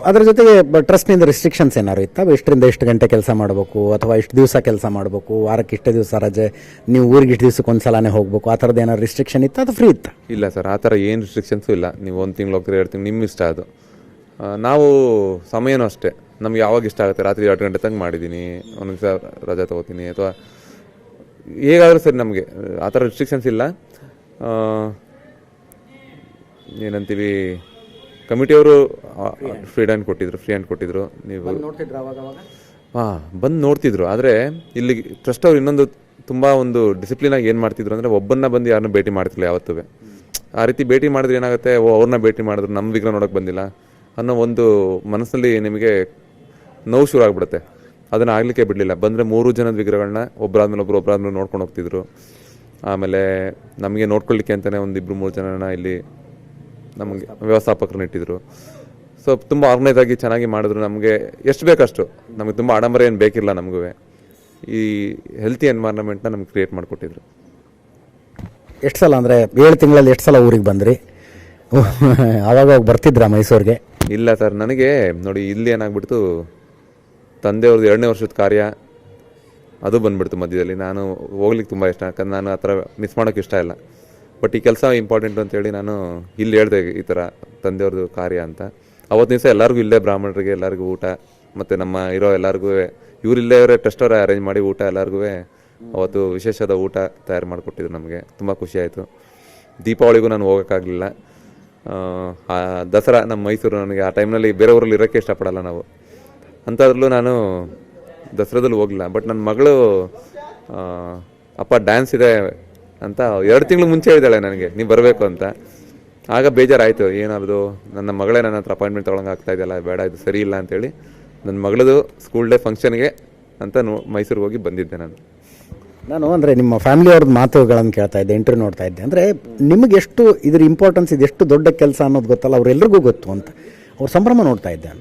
ಅದರ ಜೊತೆಗೆ ಟ್ರಸ್ಟ್ನಿಂದ ರಿಸ್ಟ್ರಿಕ್ಷನ್ಸ್ ಏನಾದ್ರು ಇತ್ತ? ಇಷ್ಟರಿಂದ ಇಷ್ಟು ಗಂಟೆ ಕೆಲಸ ಮಾಡಬೇಕು, ಅಥವಾ ಇಷ್ಟು ದಿವಸ ಕೆಲಸ ಮಾಡಬೇಕು, ವಾರಕ್ಕೆ ಇಷ್ಟೇ ದಿವಸ ರಜೆ, ನೀವು ಊರಿಗೆ ಇಷ್ಟು ದಿವಸಕ್ಕೆ ಒಂದ್ಸಲನೇ ಹೋಗಬೇಕು, ಆ ಥರದ್ದು ಏನಾದ್ರು ರಿಸ್ಟ್ರಿಕ್ಷನ್ ಇತ್ತು? ಅದು ಫ್ರೀ ಇತ್ತು? ಇಲ್ಲ ಸರ್, ಆ ಥರ ಏನು ರಿಸ್ಟ್ರಿಕ್ಷನ್ಸು ಇಲ್ಲ. ನೀವು 1 ತಿಂಗಳು ಹೋಗ್ತೀರಿ, 2 ತಿಂಗಳು ನಿಮ್ಮ ಇಷ್ಟ. ಅದು ನಾವು ಸಮಯನೂ ಅಷ್ಟೇ, ನಮ್ಗೆ ಯಾವಾಗ ಇಷ್ಟ ಆಗುತ್ತೆ. ರಾತ್ರಿ 2 ಗಂಟೆ ತನಕ ಮಾಡಿದ್ದೀನಿ, ಒಂದೊಂದು ದಿವಸ ರಜೆ ತೊಗೋತೀನಿ, ಅಥವಾ ಹೇಗಾದರೂ ಸರಿ. ನಮಗೆ ಆ ಥರ ರಿಸ್ಟ್ರಿಕ್ಷನ್ಸ್ ಇಲ್ಲ. ಏನಂತೀವಿ, ಕಮಿಟಿಯವರು ಫ್ರೀ ಹ್ಯಾಂಡ್ ಕೊಟ್ಟಿದ್ರು. ನೀವು ಬಂದು ನೋಡ್ತಿದ್ರು. ಆದರೆ ಇಲ್ಲಿ ಟ್ರಸ್ಟ್ ಅವ್ರು ಇನ್ನೊಂದು ತುಂಬ ಒಂದು ಡಿಸಿಪ್ಲಿನಾಗಿ ಏನು ಮಾಡ್ತಿದ್ರು ಅಂದರೆ, ಒಬ್ಬನ್ನ ಬಂದು ಯಾರನ್ನೂ ಭೇಟಿ ಮಾಡ್ತಿಲ್ಲ ಯಾವತ್ತೂ. ಆ ರೀತಿ ಭೇಟಿ ಮಾಡಿದ್ರೆ ಏನಾಗುತ್ತೆ, ಅವ್ರನ್ನ ಭೇಟಿ ಮಾಡಿದ್ರು, ನಮ್ಮ ವಿಗ್ರಹ ನೋಡೋಕೆ ಬಂದಿಲ್ಲ ಅನ್ನೋ ಒಂದು ಮನಸ್ಸಲ್ಲಿ ನಿಮಗೆ ನೋವು ಶುರು ಆಗಿಬಿಡುತ್ತೆ. ಅದನ್ನು ಆಗಲಿಕ್ಕೆ ಬಿಡಲಿಲ್ಲ. ಬಂದರೆ 3 ಜನದ ವಿಗ್ರಹಗಳನ್ನ ಒಬ್ಬರಾದ್ಮೇಲೆ ನೋಡ್ಕೊಂಡು ಹೋಗ್ತಿದ್ರು. ಆಮೇಲೆ ನಮಗೆ ನೋಡ್ಕೊಳ್ಳಿಕ್ಕೆ ಅಂತಲೇ 1-2-3 ಜನನ ಇಲ್ಲಿ ನಮಗೆ ವ್ಯವಸ್ಥಾಪಕರನ್ನ ಇಟ್ಟಿದ್ರು. ಸೊ ತುಂಬ ಆರ್ಗನೈಸ್ ಆಗಿ ಚೆನ್ನಾಗಿ ಮಾಡಿದ್ರು. ನಮಗೆ ಎಷ್ಟು ಬೇಕಷ್ಟು, ನಮಗೆ ತುಂಬ ಆಡಂಬರ ಏನು ಬೇಕಿಲ್ಲ. ನಮಗೂ ಈ ಹೆಲ್ತಿ ಎನ್ವೈರನ್ಮೆಂಟ್ನ ನಮ್ಗೆ ಕ್ರಿಯೇಟ್ ಮಾಡಿಕೊಟ್ಟಿದ್ರು. ಎಷ್ಟು ಸಲ ಅಂದರೆ 7 ತಿಂಗಳಲ್ಲಿ ಎಷ್ಟು ಸಲ ಊರಿಗೆ ಬಂದ್ರಿ? ಆವಾಗ ಬರ್ತಿದ್ರಾ ಮೈಸೂರಿಗೆ? ಇಲ್ಲ ಸರ್, ನನಗೆ ನೋಡಿ ಇಲ್ಲಿ ಏನಾಗ್ಬಿಡ್ತು, ತಂದೆಯವ್ರದ್ದು 2ನೇ ವರ್ಷದ ಕಾರ್ಯ ಅದು ಬಂದುಬಿಡ್ತು ಮಧ್ಯದಲ್ಲಿ. ನಾನು ಹೋಗ್ಲಿಕ್ಕೆ ತುಂಬ ಇಷ್ಟ, ಯಾಕಂದ್ರೆ ನಾನು ಆ ಥರ ಮಿಸ್ ಮಾಡೋಕ್ಕೆ ಇಷ್ಟ ಇಲ್ಲ. ಬಟ್ ಈ ಕೆಲಸ ಇಂಪಾರ್ಟೆಂಟ್ ಅಂತೇಳಿ ನಾನು ಇಲ್ಲಿ ಹೇಳಿದೆ, ಈ ಥರ ತಂದೆಯವ್ರದ್ದು ಕಾರ್ಯ ಅಂತ. ಅವತ್ತು ದಿವಸ ಎಲ್ಲರಿಗೂ ಇಲ್ಲೇ, ಬ್ರಾಹ್ಮಣರಿಗೆ ಎಲ್ಲರಿಗೂ ಊಟ, ಮತ್ತು ನಮ್ಮ ಇರೋ ಎಲ್ಲರಿಗೂ ಇವರಿಲ್ಲೇ ಅವರೇ ಟ್ರಸ್ಟ್ ಅವರೇ ಅರೇಂಜ್ ಮಾಡಿ ಊಟ, ಎಲ್ಲರಿಗೂ ಅವತ್ತು ವಿಶೇಷವಾದ ಊಟ ತಯಾರು ಮಾಡಿಕೊಟ್ಟಿದ್ರು. ನಮಗೆ ತುಂಬ ಖುಷಿಯಾಯಿತು. ದೀಪಾವಳಿಗೂ ನಾನು ಹೋಗೋಕ್ಕಾಗಲಿಲ್ಲ. ದಸರಾ ನಮ್ಮ ಮೈಸೂರು, ನನಗೆ ಆ ಟೈಮ್ನಲ್ಲಿ ಬೇರೆ ಊರಲ್ಲಿ ಇರೋಕ್ಕೆ ಇಷ್ಟಪಡಲ್ಲ ನಾವು. ಅಂಥದ್ರಲ್ಲೂ ನಾನು ದಸರಾದಲ್ಲಿ ಹೋಗಲಿಲ್ಲ. ಬಟ್ ನನ್ನ ಮಗಳು ಅಪ್ಪ ಡ್ಯಾನ್ಸ್ ಇದೆ ಅಂತ 2 ತಿಂಗಳು ಮುಂಚೆ ಹೇಳಿದಾಳೆ ನನಗೆ, ನೀವು ಬರಬೇಕು ಅಂತ. ಆಗ ಬೇಜಾರಾಯಿತು, ಏನಾದ್ರು ನನ್ನ ಮಗಳೇ ನನ್ನ ಹತ್ರ ಅಪಾಯಿಂಟ್ಮೆಂಟ್ ತೊಗೊಳಂಗೆ ಆಗ್ತಾ ಇದೆಯಲ್ಲ, ಬೇಡ, ಇದು ಸರಿ ಇಲ್ಲ ಅಂತೇಳಿ ನನ್ನ ಮಗಳದು ಸ್ಕೂಲ್ ಡೇ ಫಂಕ್ಷನ್ಗೆ ಅಂತ ಮೈಸೂರಿಗೆ ಹೋಗಿ ಬಂದಿದ್ದೆ ನಾನು. ಅಂದರೆ ನಿಮ್ಮ ಫ್ಯಾಮಿಲಿಯವ್ರದ್ದು ಮಾತುಗಳನ್ನು ಕೇಳ್ತಾ ಇದ್ದೆ, ಇಂಟರ್ವ್ಯೂ ನೋಡ್ತಾ ಇದ್ದೆ. ಅಂದರೆ ನಿಮಗೆ ಎಷ್ಟು ಇದ್ರ ಇಂಪಾರ್ಟೆನ್ಸ್ ಇದೆ, ಎಷ್ಟು ದೊಡ್ಡ ಕೆಲಸ ಅನ್ನೋದು ಗೊತ್ತಲ್ಲ, ಅವ್ರೆಲ್ರಿಗೂ ಗೊತ್ತು ಅಂತ ಅವ್ರ ಸಂಭ್ರಮ ನೋಡ್ತಾ ಇದ್ದೆ.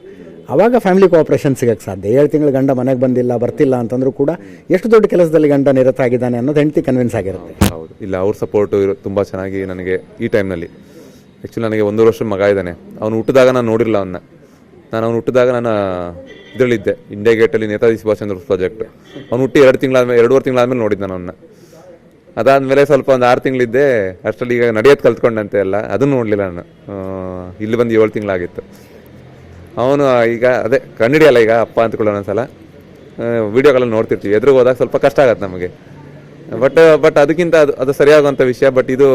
ಆವಾಗ ಫ್ಯಾಮಿಲಿ ಕೋಆಪ್ರೇಷನ್ ಸಿಗೋಕ್ಕೆ ಸಾಧ್ಯ. 7 ತಿಂಗಳು ಗಂಡ ಮನೆಗೆ ಬರ್ತಿಲ್ಲ ಅಂತಂದ್ರೂ ಕೂಡ ಎಷ್ಟು ದೊಡ್ಡ ಕೆಲಸದಲ್ಲಿ ಗಂಡ ನಿರತ ಆಗಿದ್ದಾನೆ ಅನ್ನೋದು ಹೆಂಡತಿ ಕನ್ವಿನ್ಸ್ ಆಗಿರುತ್ತೆ. ಹೌದು, ಇಲ್ಲ ಅವ್ರ ಸಪೋರ್ಟು ತುಂಬ ಚೆನ್ನಾಗಿ ನನಗೆ ಈ ಟೈಮ್ನಲ್ಲಿ. ಆ್ಯಕ್ಚುಲಿ ನನಗೆ 1 ವರ್ಷದ ಮಗ ಇದ್ದಾನೆ. ಅವನು ಹುಟ್ಟಿದಾಗ ನಾನು ನೋಡಿರಲ್ಲ ಅವನ್ನ. ಅವನು ಹುಟ್ಟಿದಾಗ ನಾನು ಇದರಲ್ಲಿದ್ದೆ, ಇಂಡಿಯಾ ಗೇಟಲ್ಲಿ ನೇತಾಜಿ ಸುಭಾಷ್ ಚಂದ್ರ ಪ್ರಾಜೆಕ್ಟ್. ಅವ್ನು ಹುಟ್ಟಿ 2 ತಿಂಗಳಾದ್ಮೇಲೆ ನೋಡಿದ್ದೆ ನಾನು ಅವನ್ನ. ಅದಾದಮೇಲೆ ಸ್ವಲ್ಪ ಒಂದು 6 ತಿಂಗಳಿದ್ದೆ. ಅಷ್ಟರಲ್ಲಿ ಈಗ ನಡೆಯೋದು ಕಲ್ತ್ಕೊಂಡಂತೆ ಎಲ್ಲ, ಅದನ್ನು ನೋಡಲಿಲ್ಲ ನಾನು. ಇಲ್ಲಿ ಬಂದು 7 ತಿಂಗಳಾಗಿತ್ತು. ಅವನು ಈಗ ಅದೇ ಕಂಡಿಡಿಯಲ್ಲ ಈಗ ಅಪ್ಪ ಅಂದ್ಕೊಳ್ಳೋ ಒಂದೊಂದ್ಸಲ ವೀಡಿಯೋಗಳಲ್ಲಿ ನೋಡ್ತಿರ್ತೀವಿ. ಎದುರಿಗೆ ಹೋದಾಗ ಸ್ವಲ್ಪ ಕಷ್ಟ ಆಗತ್ತೆ ನಮಗೆ. ಬಟ್ ಅದಕ್ಕಿಂತ ಅದು ಸರಿಯಾಗುವಂಥ ವಿಷಯ. ಬಟ್ ಇದು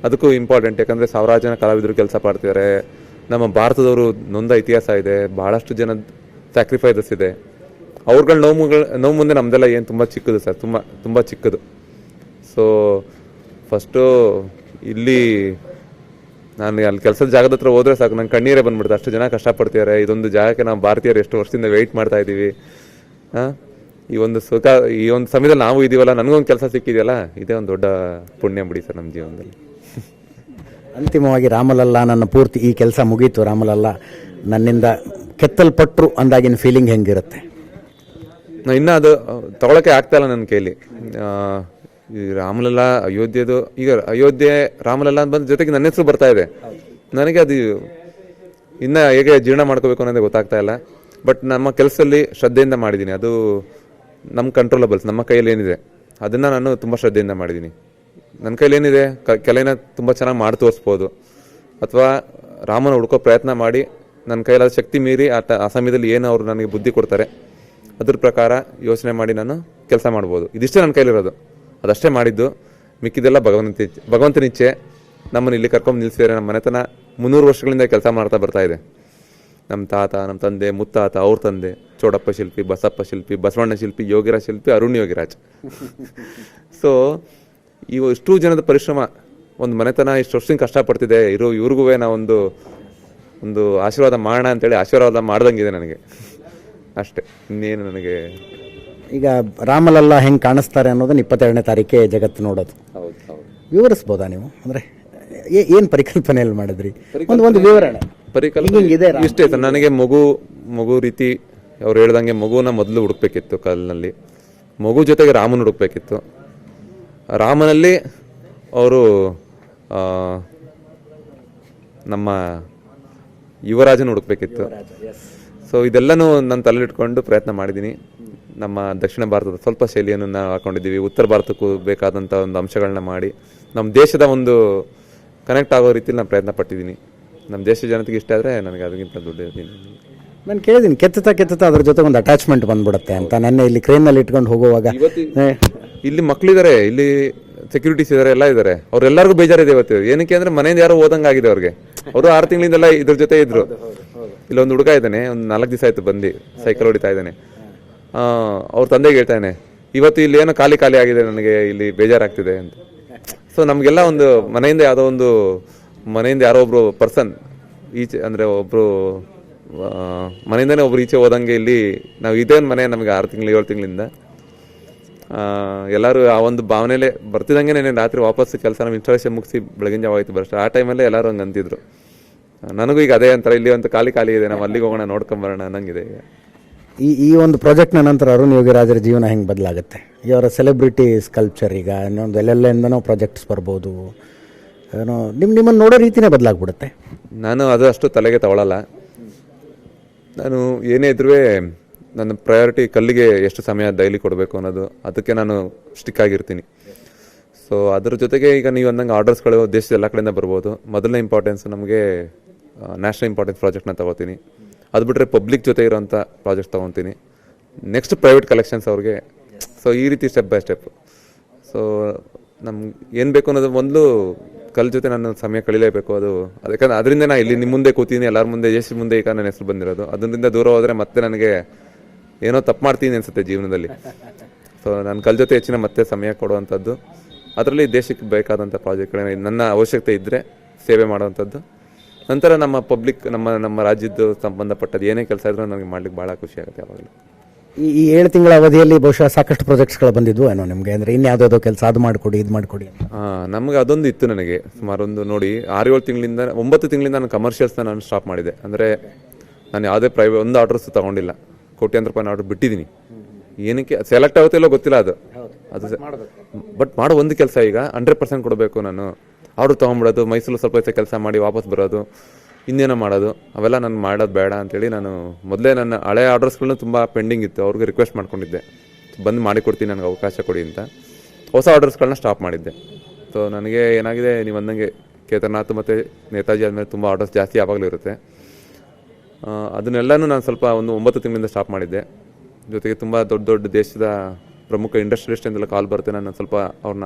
ಅದಕ್ಕೂ ಇಂಪಾರ್ಟೆಂಟ್, ಯಾಕಂದರೆ ಸಾವಿರಾರು ಜನ ಕಲಾವಿದರು ಕೆಲಸ ಮಾಡ್ತಿದ್ದಾರೆ. ನಮ್ಮ ಭಾರತದವರು ನೊಂದ ಇತಿಹಾಸ ಇದೆ, ಭಾಳಷ್ಟು ಜನ ಸ್ಯಾಕ್ರಿಫೈಸಸ್ ಇದೆ. ಅವ್ರುಗಳ ನೋವು ಮುಂದೆ ನಮ್ಮದೆಲ್ಲ ಏನು ತುಂಬ ಚಿಕ್ಕದು ಸರ್, ತುಂಬ ಚಿಕ್ಕದು. ಸೊ ಫಸ್ಟು ಇಲ್ಲಿ ನಾನು ಅಲ್ಲಿ ಕೆಲಸದ ಜಾಗದ ಹತ್ರ ಹೋದ್ರೆ ಸಾಕು, ನಂಗೆ ಕಣ್ಣೀರೇ ಬಂದ್ಬಿಡುತ್ತೆ. ಅಷ್ಟು ಜನ ಕಷ್ಟಪಡ್ತಿದ್ದಾರೆ. ಇದೊಂದು ಜಾಗಕ್ಕೆ ನಾವು ಭಾರತೀಯರು ಎಷ್ಟು ವರ್ಷದಿಂದ ವೆಯ್ಟ್ ಮಾಡ್ತಾ ಇದ್ದೀವಿ. ಈ ಒಂದು ಸಮಯದಲ್ಲಿ ನಾವು ಇದೀವಲ್ಲ, ನನಗೊಂದು ಕೆಲಸ ಸಿಕ್ಕಿದೆಯಲ್ಲ, ಇದೇ ಒಂದು ದೊಡ್ಡ ಪುಣ್ಯ ಬಿಡಿ ಸರ್ ನಮ್ಮ ಜೀವನದಲ್ಲಿ. ಅಂತಿಮವಾಗಿ ರಾಮಲಲ್ಲ ನನ್ನ ಪೂರ್ತಿ ಈ ಕೆಲಸ ಮುಗೀತು, ರಾಮಲಲ್ಲ ನನ್ನಿಂದ ಕೆತ್ತಲ್ಪಟ್ರು ಅಂದಾಗಿನ ಫೀಲಿಂಗ್ ಹೆಂಗಿರುತ್ತೆ? ಇನ್ನೂ ಅದು ತಗೊಳಕ್ಕೆ ಆಗ್ತಾ ಇಲ್ಲ ನನ್ನ ಕೈಲಿ. ಈ ರಾಮಲಲ್ಲ ಅಯೋಧ್ಯೆದು, ಈಗ ಅಯೋಧ್ಯೆ ರಾಮಲಲ್ಲ ಅಂತ ಬಂದ ಜೊತೆಗೆ ನನ್ನ ಹೆಸರು ಬರ್ತಾ ಇದೆ. ನನಗೆ ಅದು ಇನ್ನು ಹೇಗೆ ಜೀರ್ಣ ಮಾಡ್ಕೋಬೇಕು ಅನ್ನೋದೇ ಗೊತ್ತಾಗ್ತಾ ಇಲ್ಲ. ಬಟ್ ನಮ್ಮ ಕೆಲಸದಲ್ಲಿ ಶ್ರದ್ಧೆಯಿಂದ ಮಾಡಿದ್ದೀನಿ. ಅದು ನಮ್ಮ ಕಂಟ್ರೋಲಬಲ್ಸ್, ನಮ್ಮ ಕೈಯಲ್ಲಿ ಏನಿದೆ ಅದನ್ನು ನಾನು ತುಂಬ ಶ್ರದ್ಧೆಯಿಂದ ಮಾಡಿದ್ದೀನಿ. ನನ್ನ ಕೈಲಿ ಏನಿದೆ ಕೆಲನ ತುಂಬ ಚೆನ್ನಾಗಿ ಮಾಡಿ ತೋರಿಸ್ಬೋದು, ಅಥವಾ ರಾಮನ ಹುಡ್ಕೋ ಪ್ರಯತ್ನ ಮಾಡಿ ನನ್ನ ಕೈಲಾದ ಶಕ್ತಿ ಮೀರಿ ಆ ಸಮಯದಲ್ಲಿ ಏನು ಅವರು ನನಗೆ ಬುದ್ಧಿ ಕೊಡ್ತಾರೆ ಅದ್ರ ಪ್ರಕಾರ ಯೋಚನೆ ಮಾಡಿ ನಾನು ಕೆಲಸ ಮಾಡ್ಬೋದು. ಇದಿಷ್ಟೇ ನನ್ನ ಕೈಲಿರೋದು, ಅದಷ್ಟೇ ಮಾಡಿದ್ದು. ಮಿಕ್ಕಿದೆಲ್ಲ ಭಗವಂತನ ಇಚ್ಛೆ. ನಮ್ಮನ್ನು ಇಲ್ಲಿ ಕರ್ಕೊಂಡು ನಿಲ್ಲಿಸಿದರೆ ನಮ್ಮ ಮನೆತನ 300 ವರ್ಷಗಳಿಂದ ಕೆಲಸ ಮಾಡ್ತಾ ಬರ್ತಾ ಇದೆ. ನಮ್ಮ ತಾತ, ನಮ್ಮ ತಂದೆ, ಮುತ್ತಾತ, ಅವ್ರ ತಂದೆ, ಚೋಡಪ್ಪ ಶಿಲ್ಪಿ, ಬಸಪ್ಪ ಶಿಲ್ಪಿ, ಬಸವಣ್ಣ ಶಿಲ್ಪಿ, ಯೋಗಿರಾಜ್ ಶಿಲ್ಪಿ, ಅರುಣ್ ಯೋಗಿರಾಜ್. ಸೊ ಇಷ್ಟು ಜನದ ಪರಿಶ್ರಮ, ಒಂದು ಮನೆತನ ಇಷ್ಟು ವರ್ಷದಿಂದ ಕಷ್ಟಪಡ್ತಿದೆ. ಇವ್ರಿಗೂ ಒಂದು ಆಶೀರ್ವಾದ ಮಾಡೋಣ ಅಂತೇಳಿ ಆಶೀರ್ವಾದ ಮಾಡ್ದಂಗಿದೆ ನನಗೆ, ಅಷ್ಟೇ. ಇನ್ನೇನು ನನಗೆ ಈಗ ರಾಮಲಲ್ಲ ಹೆಂಗೆ ಕಾಣಿಸ್ತಾರೆ ಅನ್ನೋದನ್ನ 22ನೇ ತಾರೀಕೆ ಜಗತ್ತು ನೋಡೋದು. ಹೌದು. ವಿವರಿಸ್ಬೋದಾ ನೀವು? ಅಂದರೆ ಏನು ಪರಿಕಲ್ಪನೆಯಲ್ಲಿ ಮಾಡಿದ್ರಿ? ಒಂದು ವಿವರಣೆ. ಪರಿಕಲ್ಪನೆ ಇಷ್ಟೇ ಸರ್. ನನಗೆ ಮಗು ರೀತಿ ಅವ್ರು ಹೇಳ್ದಂಗೆ ಮಗುನ ಮೊದಲು ಹುಡುಕ್ಬೇಕಿತ್ತು ಕಾಲಿನಲ್ಲಿ. ಮಗು ಜೊತೆಗೆ ರಾಮನ ಹುಡುಕ್ಬೇಕಿತ್ತು. ರಾಮನಲ್ಲಿ ಅವರು ನಮ್ಮ ಯುವರಾಜನ ಹುಡುಕ್ಬೇಕಿತ್ತು. ಸೊ ಇದೆಲ್ಲನೂ ನಾನು ತಲೆಲಿಟ್ಕೊಂಡು ಪ್ರಯತ್ನ ಮಾಡಿದ್ದೀನಿ. ನಮ್ಮ ದಕ್ಷಿಣ ಭಾರತದ ಸ್ವಲ್ಪ ಶೈಲಿಯನ್ನು ನಾವು ಹಾಕೊಂಡಿದ್ದೀವಿ. ಉತ್ತರ ಭಾರತಕ್ಕೂ ಬೇಕಾದಂಥ ಒಂದು ಅಂಶಗಳನ್ನ ಮಾಡಿ ನಮ್ಮ ದೇಶದ ಒಂದು ಕನೆಕ್ಟ್ ಆಗೋ ರೀತಿಯಲ್ಲಿ ನಾನು ಪ್ರಯತ್ನ ಪಟ್ಟಿದ್ದೀನಿ. ನಮ್ಮ ದೇಶದ ಜನತೆಗೆ ಇಷ್ಟ ಆದರೆ ನನಗೆ ಅದಕ್ಕಿಂತ ದುಡ್ಡು ಇರ್ತೀನಿ. ನಾನು ಕೇಳಿದ್ದೀನಿ, ಕೆತ್ತುತ್ತಾ ಅದ್ರ ಜೊತೆ ಒಂದು ಅಟ್ಯಾಚ್ಮೆಂಟ್ ಬಂದ್ಬಿಡುತ್ತೆ ಅಂತ. ನೆನ್ನೆ ಇಲ್ಲಿ ಕ್ರೇನಲ್ಲಿ ಇಟ್ಕೊಂಡು ಹೋಗುವಾಗ ಇಲ್ಲಿ ಮಕ್ಕಳಿದ್ದಾರೆ, ಇಲ್ಲಿ ಸೆಕ್ಯೂರಿಟೀಸ್ ಇದ್ದಾರೆ, ಎಲ್ಲ ಇದ್ದಾರೆ. ಅವ್ರೆಲ್ಲರಿಗೂ ಬೇಜಾರಿದೆ ಇವತ್ತು. ಏನಕ್ಕೆ ಅಂದರೆ ಮನೆಯಿಂದ ಯಾರೋ ಓದಂಗೆ ಆಗಿದೆ ಅವ್ರಿಗೆ. ಅವರು 6 ತಿಂಗಳಿಂದೆಲ್ಲ ಇದ್ರ ಜೊತೆ ಇದ್ರು. ಇಲ್ಲೊಂದು ಹುಡುಗ ಇದ್ದಾನೆ, ಒಂದು 4 ದಿವಸ ಆಯ್ತು ಬಂದು ಸೈಕಲ್ ಹೊಡಿತಾ ಇದ್ದಾನೆ. ಅವ್ರ ತಂದೆಗೆ ಹೇಳ್ತಾನೆ, ಇವತ್ತು ಇಲ್ಲಿ ಏನೋ ಖಾಲಿ ಆಗಿದೆ, ನನಗೆ ಇಲ್ಲಿ ಬೇಜಾರಾಗ್ತಿದೆ ಅಂತ. ಸೊ ನಮಗೆಲ್ಲ ಒಂದು ಮನೆಯಿಂದ ಯಾರೋ ಒಬ್ರು ಪರ್ಸನ್ ಈಚೆ, ಅಂದರೆ ಒಬ್ರು ಮನೆಯಿಂದನೇ ಒಬ್ರು ಈಚೆ ಹೋದಂಗೆ ಇಲ್ಲಿ ನಾವು ಇದೇ ಮನೆ ನಮಗೆ 6 ತಿಂಗಳು 7 ತಿಂಗಳಿಂದ ಎಲ್ಲರೂ ಆ ಒಂದು ಭಾವನೆಯಲ್ಲೇ ಬರ್ತಿದ್ದಂಗೆ ನಾನು ರಾತ್ರಿ ವಾಪಸ್ ಕೆಲಸ ನಮ್ಮ ಇನ್ಸ್ಟಾಲೇಷನ್ ಮುಗಿಸಿ ಬೆಳಗಿನ ಜಾವ ಆಯ್ತು ಬರಷ್ಟು. ಆ ಟೈಮಲ್ಲೇ ಎಲ್ಲರೂ ಹಂಗೆ ಅಂತಿದ್ರು. ನನಗೂ ಈಗ ಅದೇ ಅಂತಾರೆ, ಇಲ್ಲಿ ಒಂದು ಖಾಲಿ ಇದೆ, ನಾವು ಅಲ್ಲಿಗೆ ಹೋಗೋಣ ನೋಡ್ಕೊಂಬರೋಣ ಅನ್ನಂಗಿದೆ. ಈ ಒಂದು ಪ್ರಾಜೆಕ್ಟ್ನ ನಂತರ ಅರುಣ್ ಯೋಗಿರಾಜರ ಜೀವನ ಹೆಂಗೆ ಬದಲಾಗುತ್ತೆ? ಇವರ ಸೆಲೆಬ್ರಿಟಿ ಸ್ಕಲ್ಪ್ಚರ್ ಈಗ ಇನ್ನೊಂದು ಎಲ್ಲೆಲ್ಲಿಂದನೋ ಪ್ರಾಜೆಕ್ಟ್ಸ್ ಬರ್ಬೋದು, ಏನೋ ನಿಮ್ಮನ್ನು ನೋಡೋ ರೀತಿನೇ ಬದಲಾಗ್ಬಿಡುತ್ತೆ. ನಾನು ಅದು ಅಷ್ಟು ತಲೆಗೆ ತಗೊಳ್ಳಲ್ಲ. ನಾನು ಏನೇ ಇದ್ರೂ ನನ್ನ ಪ್ರಯಾರಿಟಿ ಕಲ್ಲಿಗೆ ಎಷ್ಟು ಸಮಯ ಡೈಲಿ ಕೊಡಬೇಕು ಅನ್ನೋದು, ಅದಕ್ಕೆ ನಾನು ಸ್ಟಿಕ್ ಆಗಿರ್ತೀನಿ. ಸೊ ಅದ್ರ ಜೊತೆಗೆ ಈಗ ನೀವು ಅಂದಂಗೆ ಆರ್ಡರ್ಸ್ಗಳು ದೇಶದ ಎಲ್ಲ ಕಡೆಯಿಂದ ಬರ್ಬೋದು. ಮೊದಲನೇ ಇಂಪಾರ್ಟೆನ್ಸ್ ನಮಗೆ ನ್ಯಾಷನಲ್ ಇಂಪಾರ್ಟೆನ್ಸ್ ಪ್ರಾಜೆಕ್ಟ್ನ ತೊಗೋತೀನಿ. ಅದು ಬಿಟ್ಟರೆ ಪಬ್ಲಿಕ್ ಜೊತೆ ಇರೋಂಥ ಪ್ರಾಜೆಕ್ಟ್ ತೊಗೊತೀನಿ. ನೆಕ್ಸ್ಟ್ ಪ್ರೈವೇಟ್ ಕಲೆಕ್ಷನ್ಸ್ ಅವ್ರಿಗೆ. ಸೊ ಈ ರೀತಿ ಸ್ಟೆಪ್ ಬೈ ಸ್ಟೆಪ್. ಸೊ ನಮ್ಗೆ ಏನು ಬೇಕು ಅನ್ನೋದು ಮೊದಲು ಕಲ್ ಜೊತೆ ನಾನು ಸಮಯ ಕಳೀಲೇಬೇಕು. ಅದಕ್ಕೆ ಅದರಿಂದ ನಾನು ಇಲ್ಲಿ ನಿಮ್ಮ ಮುಂದೆ ಕೂತೀನಿ, ಎಲ್ಲರ ಮುಂದೆ ದೇಶದ ಮುಂದೆ ಈಗ ನನ್ನ ಹೆಸರು ಬಂದಿರೋದು. ಅದರಿಂದ ದೂರ ಹೋದರೆ ಮತ್ತೆ ನನಗೆ ಏನೋ ತಪ್ಪು ಮಾಡ್ತೀನಿ ಅನಿಸುತ್ತೆ ಜೀವನದಲ್ಲಿ. ಸೊ ನಾನು ಕಲ್ ಜೊತೆ ಹೆಚ್ಚಿನ ಮತ್ತೆ ಸಮಯ ಕೊಡುವಂಥದ್ದು, ಅದರಲ್ಲಿ ದೇಶಕ್ಕೆ ಬೇಕಾದಂಥ ಪ್ರಾಜೆಕ್ಟ್ಗಳನ್ನ ನನ್ನ ಅವಶ್ಯಕತೆ ಇದ್ದರೆ ಸೇವೆ ಮಾಡುವಂಥದ್ದು. ನಂತರ ನಮ್ಮ ಪಬ್ಲಿಕ್ ನಮ್ಮ ರಾಜ್ಯದ್ದು ಸಂಬಂಧಪಟ್ಟದ್ದು ಏನೇ ಕೆಲಸ ಇದ್ರೂ ನನಗೆ ಮಾಡ್ಲಿಕ್ಕೆ ಭಾಳ ಖುಷಿ ಆಗುತ್ತೆ ಯಾವಾಗಲೂ. ಈ 7 ತಿಂಗಳ ಅವಧಿಯಲ್ಲಿ ಬಹುಶಃ ಸಾಕಷ್ಟು ಪ್ರಾಜೆಕ್ಟ್ಸ್ಗಳು ಬಂದಿದ್ವು ಏನೋ ನಿಮಗೆ? ಅಂದರೆ ಇನ್ಯಾವುದೋ ಕೆಲಸ ಅದು ಮಾಡಿಕೊಡಿ ಇದು ಮಾಡಿಕೊಡಿ ಅಂತ. ನಮಗೆ ಅದೊಂದು ಇತ್ತು. ನನಗೆ ಸುಮಾರು ಒಂದು ನೋಡಿ 6-7 ತಿಂಗಳಿಂದ 9 ತಿಂಗಳಿಂದ ನಾನು ಕಮರ್ಷಿಯಲ್ಸ್ನ ನಾನು ಸ್ಟಾಪ್ ಮಾಡಿದೆ. ಅಂದರೆ ನಾನು ಯಾವುದೇ ಪ್ರೈವೇಟ್ ಒಂದು ಆರ್ಡರ್ಸ್ ತೊಗೊಂಡಿಲ್ಲ. ಕೋಟ್ಯಾಂತರ ರೂಪಾಯಿ ಆರ್ಡರ್ ಬಿಟ್ಟಿದ್ದೀನಿ. ಏನಕ್ಕೆ ಸೆಲೆಕ್ಟ್ ಆಗುತ್ತೋ ಇಲ್ಲೋ ಗೊತ್ತಿಲ್ಲ. ಅದು ಬಟ್ ಮಾಡೋ ಒಂದು ಕೆಲಸ ಈಗ 100% ಕೊಡಬೇಕು. ನಾನು ಆರ್ಡರ್ ತೊಗೊಂಡ್ಬಿಡೋದು, ಮೈಸೂರು ಸ್ವಲ್ಪ ಹೊತ್ತು ಕೆಲಸ ಮಾಡಿ ವಾಪಸ್ ಬರೋದು, ಇನ್ನೇನೋ ಮಾಡೋದು, ಅವೆಲ್ಲ ನಾನು ಮಾಡೋದು ಬೇಡ ಅಂತೇಳಿ ನಾನು ಮೊದಲೇ ನನ್ನ ಹಳೆ ಆರ್ಡರ್ಸ್ಗಳನ್ನ ತುಂಬ ಪೆಂಡಿಂಗ್ ಇತ್ತು. ಅವ್ರಿಗೆ ರಿಕ್ವೆಸ್ಟ್ ಮಾಡ್ಕೊಂಡಿದ್ದೆ, ಬಂದು ಮಾಡಿಕೊಡ್ತೀನಿ, ನನಗೆ ಅವಕಾಶ ಕೊಡಿ ಅಂತ. ಹೊಸ ಆರ್ಡರ್ಸ್ಗಳನ್ನ ಸ್ಟಾಪ್ ಮಾಡಿದ್ದೆ. ಸೊ ನನಗೆ ಏನಾಗಿದೆ, ನೀವು ಅಂದಂಗೆ ಕೇದಾರ್ನಾಥ್ ಮತ್ತು ನೇತಾಜಿ ಆದಮೇಲೆ ತುಂಬ ಆರ್ಡರ್ಸ್ ಜಾಸ್ತಿ ಯಾವಾಗಲೂ ಇರುತ್ತೆ. ಅದನ್ನೆಲ್ಲನೂ ನಾನು ಸ್ವಲ್ಪ ಒಂದು 9 ತಿಂಗಳಿಂದ ಸ್ಟಾಪ್ ಮಾಡಿದ್ದೆ. ಜೊತೆಗೆ ತುಂಬ ದೊಡ್ಡ ದೇಶದ ಪ್ರಮುಖ ಇಂಡಸ್ಟ್ರಿಯಲಿಸ್ಟ್ ಅಂತೆಲ್ಲ ಕಾಲ್ ಬರುತ್ತೆ. ನಾನು ಸ್ವಲ್ಪ ಅವ್ರನ್ನ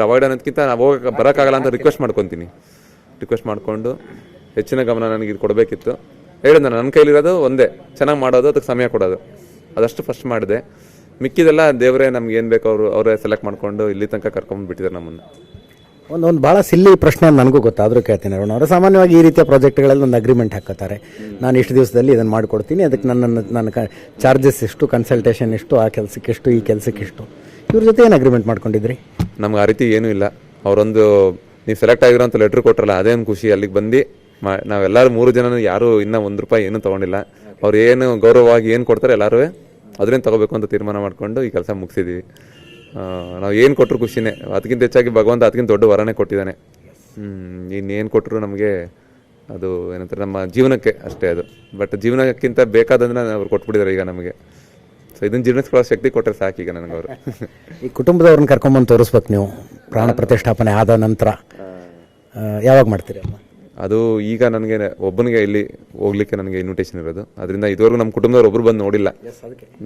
ಅವಾಯ್ಡ್ ಅನ್ನೋದಕ್ಕಿಂತ ನಾವು ಬರೋಕ್ಕಾಗಲ್ಲ ಅಂತ ರಿಕ್ವೆಸ್ಟ್ ಮಾಡ್ಕೊತೀನಿ. ರಿಕ್ವೆಸ್ಟ್ ಮಾಡಿಕೊಂಡು ಹೆಚ್ಚಿನ ಗಮನ ನನಗೆ ಇದು ಕೊಡಬೇಕಿತ್ತು. ಹೇಳಿದೆ ನನ್ನ ಕೈಲಿರೋದು ಒಂದೇ, ಚೆನ್ನಾಗಿ ಮಾಡೋದು, ಅದಕ್ಕೆ ಸಮಯ ಕೊಡೋದು, ಅದಷ್ಟು ಫಸ್ಟ್ ಮಾಡಿದೆ. ಮಿಕ್ಕಿದೆಲ್ಲ ದೇವರೇ ನಮ್ಗೆ ಏನು ಬೇಕು ಅವರೇ ಸೆಲೆಕ್ಟ್ ಮಾಡಿಕೊಂಡು ಇಲ್ಲಿ ತನಕ ಕರ್ಕೊಂಡು ಬಿಟ್ಟಿದ್ದಾರೆ ನಮ್ಮನ್ನು. ಒಂದು ಭಾಳ ಸಿಲ್ಲಿ ಪ್ರಶ್ನೆ ನನಗೂ ಗೊತ್ತಾದರೂ ಕೇಳ್ತೀನಿ ಅರುಣ್ ಅವರು. ಸಾಮಾನ್ಯವಾಗಿ ಈ ರೀತಿಯ ಪ್ರಾಜೆಕ್ಟ್ಗಳಲ್ಲಿ ಒಂದು ಅಗ್ರಿಮೆಂಟ್ ಹಾಕೋತಾರೆ. ನಾನು ಇಷ್ಟು ದಿವಸದಲ್ಲಿ ಇದನ್ನು ಮಾಡಿಕೊಡ್ತೀನಿ, ಅದಕ್ಕೆ ನನ್ನ ಚಾರ್ಜಸ್ ಎಷ್ಟು, ಕನ್ಸಲ್ಟೇಷನ್ ಎಷ್ಟು, ಆ ಕೆಲಸಕ್ಕೆ ಎಷ್ಟು, ಈ ಕೆಲಸಕ್ಕೆ ಎಷ್ಟು. ಇವ್ರ ಜೊತೆ ಏನು ಅಗ್ರಿಮೆಂಟ್ ಮಾಡ್ಕೊಂಡಿದ್ರಿ? ನಮ್ಗೆ ಆ ರೀತಿ ಏನೂ ಇಲ್ಲ. ಅವರೊಂದು ನೀವು ಸೆಲೆಕ್ಟ್ ಆಗಿರೋ ಅಂತ ಲೆಟ್ರ್ ಕೊಟ್ಟರಲ್ಲ, ಅದೇನು ಖುಷಿ. ಅಲ್ಲಿಗೆ ಬಂದು ನಾವೆಲ್ಲರೂ 3 ಜನನೂ ಯಾರೂ ಇನ್ನೂ ₹1 ಏನೂ ತೊಗೊಂಡಿಲ್ಲ. ಅವ್ರು ಏನು ಗೌರವವಾಗಿ ಏನು ಕೊಡ್ತಾರೆ ಎಲ್ಲರೂ ಅದನ್ನೇ ತೊಗೋಬೇಕು ಅಂತ ತೀರ್ಮಾನ ಮಾಡಿಕೊಂಡು ಈ ಕೆಲಸ ಮುಗಿಸಿದ್ದೀವಿ. ನಾವು ಏನು ಕೊಟ್ಟರು ಖುಷಿನೇ. ಅದಕ್ಕಿಂತ ಹೆಚ್ಚಾಗಿ ಭಗವಂತ ಅದಕ್ಕಿಂತ ದೊಡ್ಡ ವರನೇ ಕೊಟ್ಟಿದ್ದಾನೆ. ಇನ್ನೇನು ಕೊಟ್ಟರು ನಮಗೆ ಅದು ಏನಂತಾರೆ ನಮ್ಮ ಜೀವನಕ್ಕೆ ಅಷ್ಟೇ ಅದು. ಬಟ್ ಜೀವನಕ್ಕಿಂತ ಬೇಕಾದಂದ್ರೆ ಅವ್ರು ಕೊಟ್ಬಿಟ್ಟಿದ್ದಾರೆ ಈಗ ನಮಗೆ. ಸೊ ಇದನ್ನು ಜೀರ್ಣಿಸ್ಕೊಳ್ಳೋ ಶಕ್ತಿ ಕೊಟ್ಟರೆ ಸಾಕೀಗ ನನಗೆ ಅವರು. ಈ ಕುಟುಂಬದವ್ರನ್ನ ಕರ್ಕೊಂಬಂದು ತೋರಿಸ್ಬೇಕು ನೀವು ಪ್ರಾಣ ಪ್ರತಿಷ್ಠಾಪನೆ ಆದ ನಂತರ. ಯಾವಾಗ ಮಾಡ್ತೀರಿ ಅಮ್ಮ? ಅದು ಈಗ ನನಗೆ ಒಬ್ಬನಿಗೆ ಇಲ್ಲಿ ಹೋಗ್ಲಿಕ್ಕೆ ನನಗೆ ಇನ್ವಿಟೇಷನ್ ಇರೋದು. ಅದರಿಂದ ಇದುವರೆಗೂ ನಮ್ಮ ಕುಟುಂಬದವ್ರು ಒಬ್ರು ಬಂದು ನೋಡಿಲ್ಲ.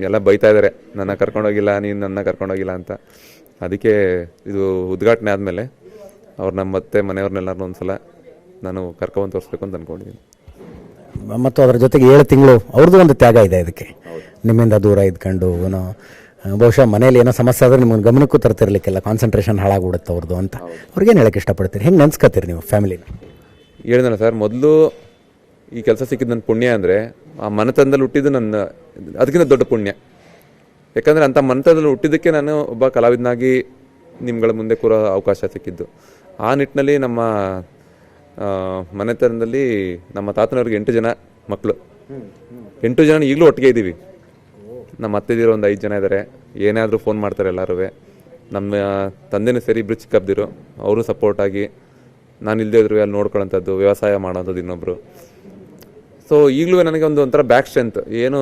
ಎಲ್ಲ ಬೈತಾ ಇದ್ದಾರೆ, ನನ್ನ ಕರ್ಕೊಂಡೋಗಿಲ್ಲ, ನೀನು ನನ್ನ ಕರ್ಕೊಂಡೋಗಿಲ್ಲ ಅಂತ. ಅದಕ್ಕೆ ಇದು ಉದ್ಘಾಟನೆ ಆದಮೇಲೆ ಅವ್ರು ನಮ್ಮ ಮತ್ತೆ ಮನೆಯವ್ರನ್ನೆಲ್ಲರೂ ಒಂದ್ಸಲ ನಾನು ಕರ್ಕೊಂಡು ತೋರಿಸ್ಬೇಕು ಅಂತ ಅಂದ್ಕೊಂಡಿದ್ದೀನಿ. ಮತ್ತು ಅದರ ಜೊತೆಗೆ 7 ತಿಂಗಳು ಅವ್ರದ್ದು ಒಂದು ತ್ಯಾಗ ಇದೆ ಇದಕ್ಕೆ. ನಿಮ್ಮಿಂದ ದೂರ ಇದ್ಕೊಂಡು ಏನೋ ಬಹುಶಃ ಮನೇಲಿ ಏನೋ ಸಮಸ್ಯೆ ಆದರೆ ನಿಮ್ಗೆ ಗಮನಕ್ಕೂ ತರ್ತಿರ್ಲಿಕ್ಕೆಲ್ಲ, ಕಾನ್ಸಂಟ್ರೇಷನ್ ಹಾಳಾಗ್ಬಿಡುತ್ತೆ ಅವ್ರದ್ದು ಅಂತ. ಅವ್ರಿಗೇನು ಹೇಳಕ್ಕೆ ಇಷ್ಟಪಡ್ತೀರಿ? ಹೆಂಗೆ ನೆನ್ಸ್ಕೊತೀರಿ ನೀವು ಫ್ಯಾಮಿಲಿನ? ಹೇಳಿದ್ನಲ್ಲ ಸರ್, ಮೊದಲು ಈ ಕೆಲಸ ಸಿಕ್ಕಿದ್ದು ನನ್ನ ಪುಣ್ಯ. ಅಂದರೆ ಆ ಮನೆತನದಲ್ಲಿ ಹುಟ್ಟಿದ್ದು ನನ್ನ ಅದಕ್ಕಿಂತ ದೊಡ್ಡ ಪುಣ್ಯ. ಯಾಕಂದರೆ ಅಂಥ ಮನೆತನದಲ್ಲಿ ಹುಟ್ಟಿದ್ದಕ್ಕೆ ನಾನು ಒಬ್ಬ ಕಲಾವಿದನಾಗಿ ನಿಮ್ಗಳ ಮುಂದೆ ಕೂರೋ ಅವಕಾಶ ಸಿಕ್ಕಿದ್ದು. ಆ ನಿಟ್ಟಿನಲ್ಲಿ ನಮ್ಮ ಮನೆತನದಲ್ಲಿ ನಮ್ಮ ತಾತನವ್ರಿಗೆ 8 ಜನ ಮಕ್ಕಳು, 8 ಜನ ಈಗಲೂ ಒಟ್ಟಿಗೆ ಇದ್ದೀವಿ. ನಮ್ಮ ಅತ್ತೆದಿರೋ ಒಂದು 5 ಜನ ಇದ್ದಾರೆ. ಏನಾದರೂ ಫೋನ್ ಮಾಡ್ತಾರೆ ಎಲ್ಲರೂ. ನಮ್ಮ ತಂದೆನೂ ಸೇರಿ ಇಬ್ಬರು ಚಿಕ್ಕಬ್ದಿರು, ಅವರು ಸಪೋರ್ಟಾಗಿ ನಾನು ಇಲ್ಲದೇ ಇದ್ರು ಅಲ್ಲಿ ನೋಡ್ಕೊಳ್ಳೋಂಥದ್ದು, ವ್ಯವಸಾಯ ಮಾಡೋವಂಥದ್ದು ಇನ್ನೊಬ್ಬರು. ಸೊ ಈಗಲೂ ನನಗೆ ಒಂಥರ ಬ್ಯಾಕ್ ಸ್ಟ್ರೆಂತ್. ಏನು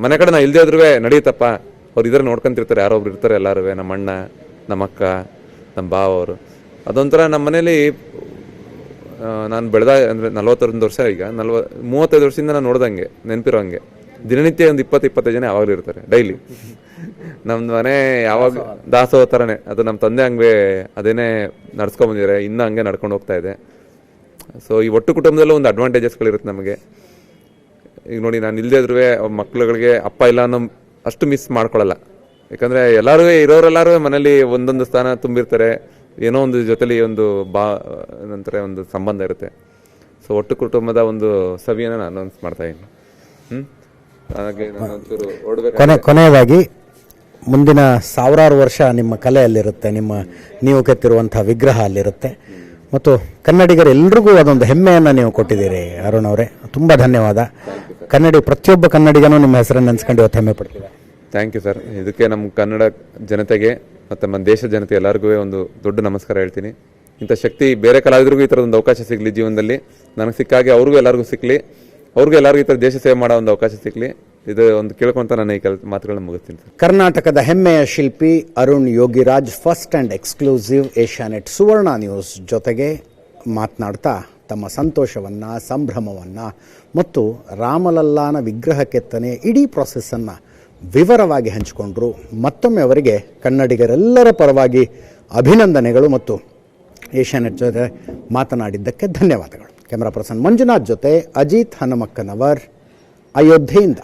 ಮನೆ ಕಡೆ ನಾನು ಇಲ್ಲದೇ ಇದ್ರೂ ನಡೆಯುತ್ತಪ್ಪ, ಅವ್ರು ಇದ್ರೆ ನೋಡ್ಕೊಂತಿರ್ತಾರೆ, ಯಾರೊಬ್ರು ಇರ್ತಾರೆ ಎಲ್ಲರೂ. ನಮ್ಮ ಅಣ್ಣ, ನಮ್ಮ ಅಕ್ಕ, ನಮ್ಮ ಭಾವ ಅವರು. ಅದೊಂಥರ ನಮ್ಮ ಮನೇಲಿ ನಾನು ಬೆಳೆದ ಅಂದರೆ 41 ವರ್ಷ, ಈಗ 35 ವರ್ಷದಿಂದ ನಾನು ನೋಡ್ದಂಗೆ ನೆನಪಿರೋ ಹಂಗೆ ದಿನನಿತ್ಯ ಒಂದು 20-25 ಜನ ಯಾವಾಗಲೂ ಇರ್ತಾರೆ ಡೈಲಿ. ನಮ್ದು ಮನೆ ಯಾವಾಗ ದಾಸೋಹ ಥರನೇ. ಅದು ನಮ್ಮ ತಂದೆ ಹಂಗೆ ಅದೇನೇ ನಡ್ಸ್ಕೊಂಬಂದಿದ್ದಾರೆ, ಇನ್ನೂ ಹಂಗೆ ನಡ್ಕೊಂಡು ಹೋಗ್ತಾ ಇದೆ. ಸೊ ಈ ಒಟ್ಟು ಕುಟುಂಬದಲ್ಲೂ ಒಂದು ಅಡ್ವಾಂಟೇಜಸ್ಗಳಿರುತ್ತೆ ನಮಗೆ. ಈಗ ನೋಡಿ, ನಾನು ಇಲ್ಲದೇ ಇದ್ರೂ ಮಕ್ಳುಗಳಿಗೆ ಅಪ್ಪ ಇಲ್ಲ ಅನ್ನೋ ಅಷ್ಟು ಮಿಸ್ ಮಾಡ್ಕೊಳ್ಳಲ್ಲ. ಯಾಕಂದರೆ ಎಲ್ಲರೂ ಇರೋರೆಲ್ಲರೂ ಮನೇಲಿ ಒಂದೊಂದು ಸ್ಥಾನ ತುಂಬಿರ್ತಾರೆ, ಏನೋ ಒಂದು ಜೊತೆಲಿ ಒಂದು ನಂತರ ಒಂದು ಸಂಬಂಧ ಇರುತ್ತೆ. ಸೊ ಒಟ್ಟು ಕುಟುಂಬದ ಒಂದು ಸವಿಯನ್ನು ನಾನು ಅನೌನ್ಸ್ ಮಾಡ್ತಾ ಇದ್ದೀನಿ. ಹಾಗೆ ನಾನು ಕೊನೆಯದಾಗಿ ಮುಂದಿನ 1000 ವರ್ಷ ನಿಮ್ಮ ಕಲೆ ಅಲ್ಲಿರುತ್ತೆ, ನೀವು ಕೆತ್ತಿರುವಂಥ ವಿಗ್ರಹ ಅಲ್ಲಿರುತ್ತೆ, ಮತ್ತು ಕನ್ನಡಿಗರೆಲ್ಲರಿಗೂ ಅದೊಂದು ಹೆಮ್ಮೆಯನ್ನು ನೀವು ಕೊಟ್ಟಿದ್ದೀರಿ ಅರುಣ್ ಅವರೇ. ತುಂಬ ಧನ್ಯವಾದ. ಪ್ರತಿಯೊಬ್ಬ ಕನ್ನಡಿಗನೂ ನಿಮ್ಮ ಹೆಸರನ್ನು ನೆನೆಸ್ಕೊಂಡು ಇವತ್ತು ಹೆಮ್ಮೆ ಪಡ್ತೀವಿ. Thank you sir. ಇದಕ್ಕೆ ನಮ್ಮ ಕನ್ನಡ ಜನತೆಗೆ ಮತ್ತು ನಮ್ಮ ದೇಶದ ಜನತೆ ಎಲ್ಲರಿಗೂ ಒಂದು ದೊಡ್ಡ ನಮಸ್ಕಾರ ಹೇಳ್ತೀನಿ. ಇಂಥ ಶಕ್ತಿ ಬೇರೆ ಕಲಾವಿದರಿಗೂ ಈ ಥರದ ಒಂದು ಅವಕಾಶ ಸಿಗಲಿ ಜೀವನದಲ್ಲಿ. ನನಗೆ ಸಿಕ್ಕಾಗೆ ಅವ್ರಿಗೂ ಎಲ್ಲರಿಗೂ ಸಿಕ್ಕಲಿ, ಅವ್ರಿಗೂ ಎಲ್ಲರಿಗೂ ಈ ಥರ ದೇಶ ಸೇವೆ ಮಾಡೋ ಒಂದು ಅವಕಾಶ ಸಿಕ್ಕಲಿ. ಇದು ಒಂದು ಕೇಳ್ಕೊಂತ ನಾನು ಈ ಮಾತುಗಳನ್ನ ಮುಗಿಸ್ತೀನಿ ಸರ್. ಕರ್ನಾಟಕದ ಹೆಮ್ಮೆಯ ಶಿಲ್ಪಿ Arun Yogiraj first and exclusive Asianet Suvarna news ಜೊತೆಗೆ ಮಾತನಾಡ್ತಾ ತಮ್ಮ ಸಂತೋಷವನ್ನು, ಸಂಭ್ರಮವನ್ನು ಮತ್ತು ರಾಮಲಲ್ಲಾನ ವಿಗ್ರಹ ಕೆತ್ತನೆ ಇಡೀ ಪ್ರಾಸೆಸ್ಸನ್ನು ವಿವರವಾಗಿ ಹಂಚಿಕೊಂಡ್ರು. ಮತ್ತೊಮ್ಮೆ ಅವರಿಗೆ ಕನ್ನಡಿಗರೆಲ್ಲರ ಪರವಾಗಿ ಅಭಿನಂದನೆಗಳು ಮತ್ತು ಏಷ್ಯಾನೆಟ್ ಜೊತೆ ಮಾತನಾಡಿದ್ದಕ್ಕೆ ಧನ್ಯವಾದಗಳು. ಕ್ಯಾಮರಾ ಪರ್ಸನ್ ಮಂಜುನಾಥ್ ಜೊತೆ ಅಜಿತ್ ಹನುಮಕ್ಕನವರ್, ಅಯೋಧ್ಯೆಯಿಂದ.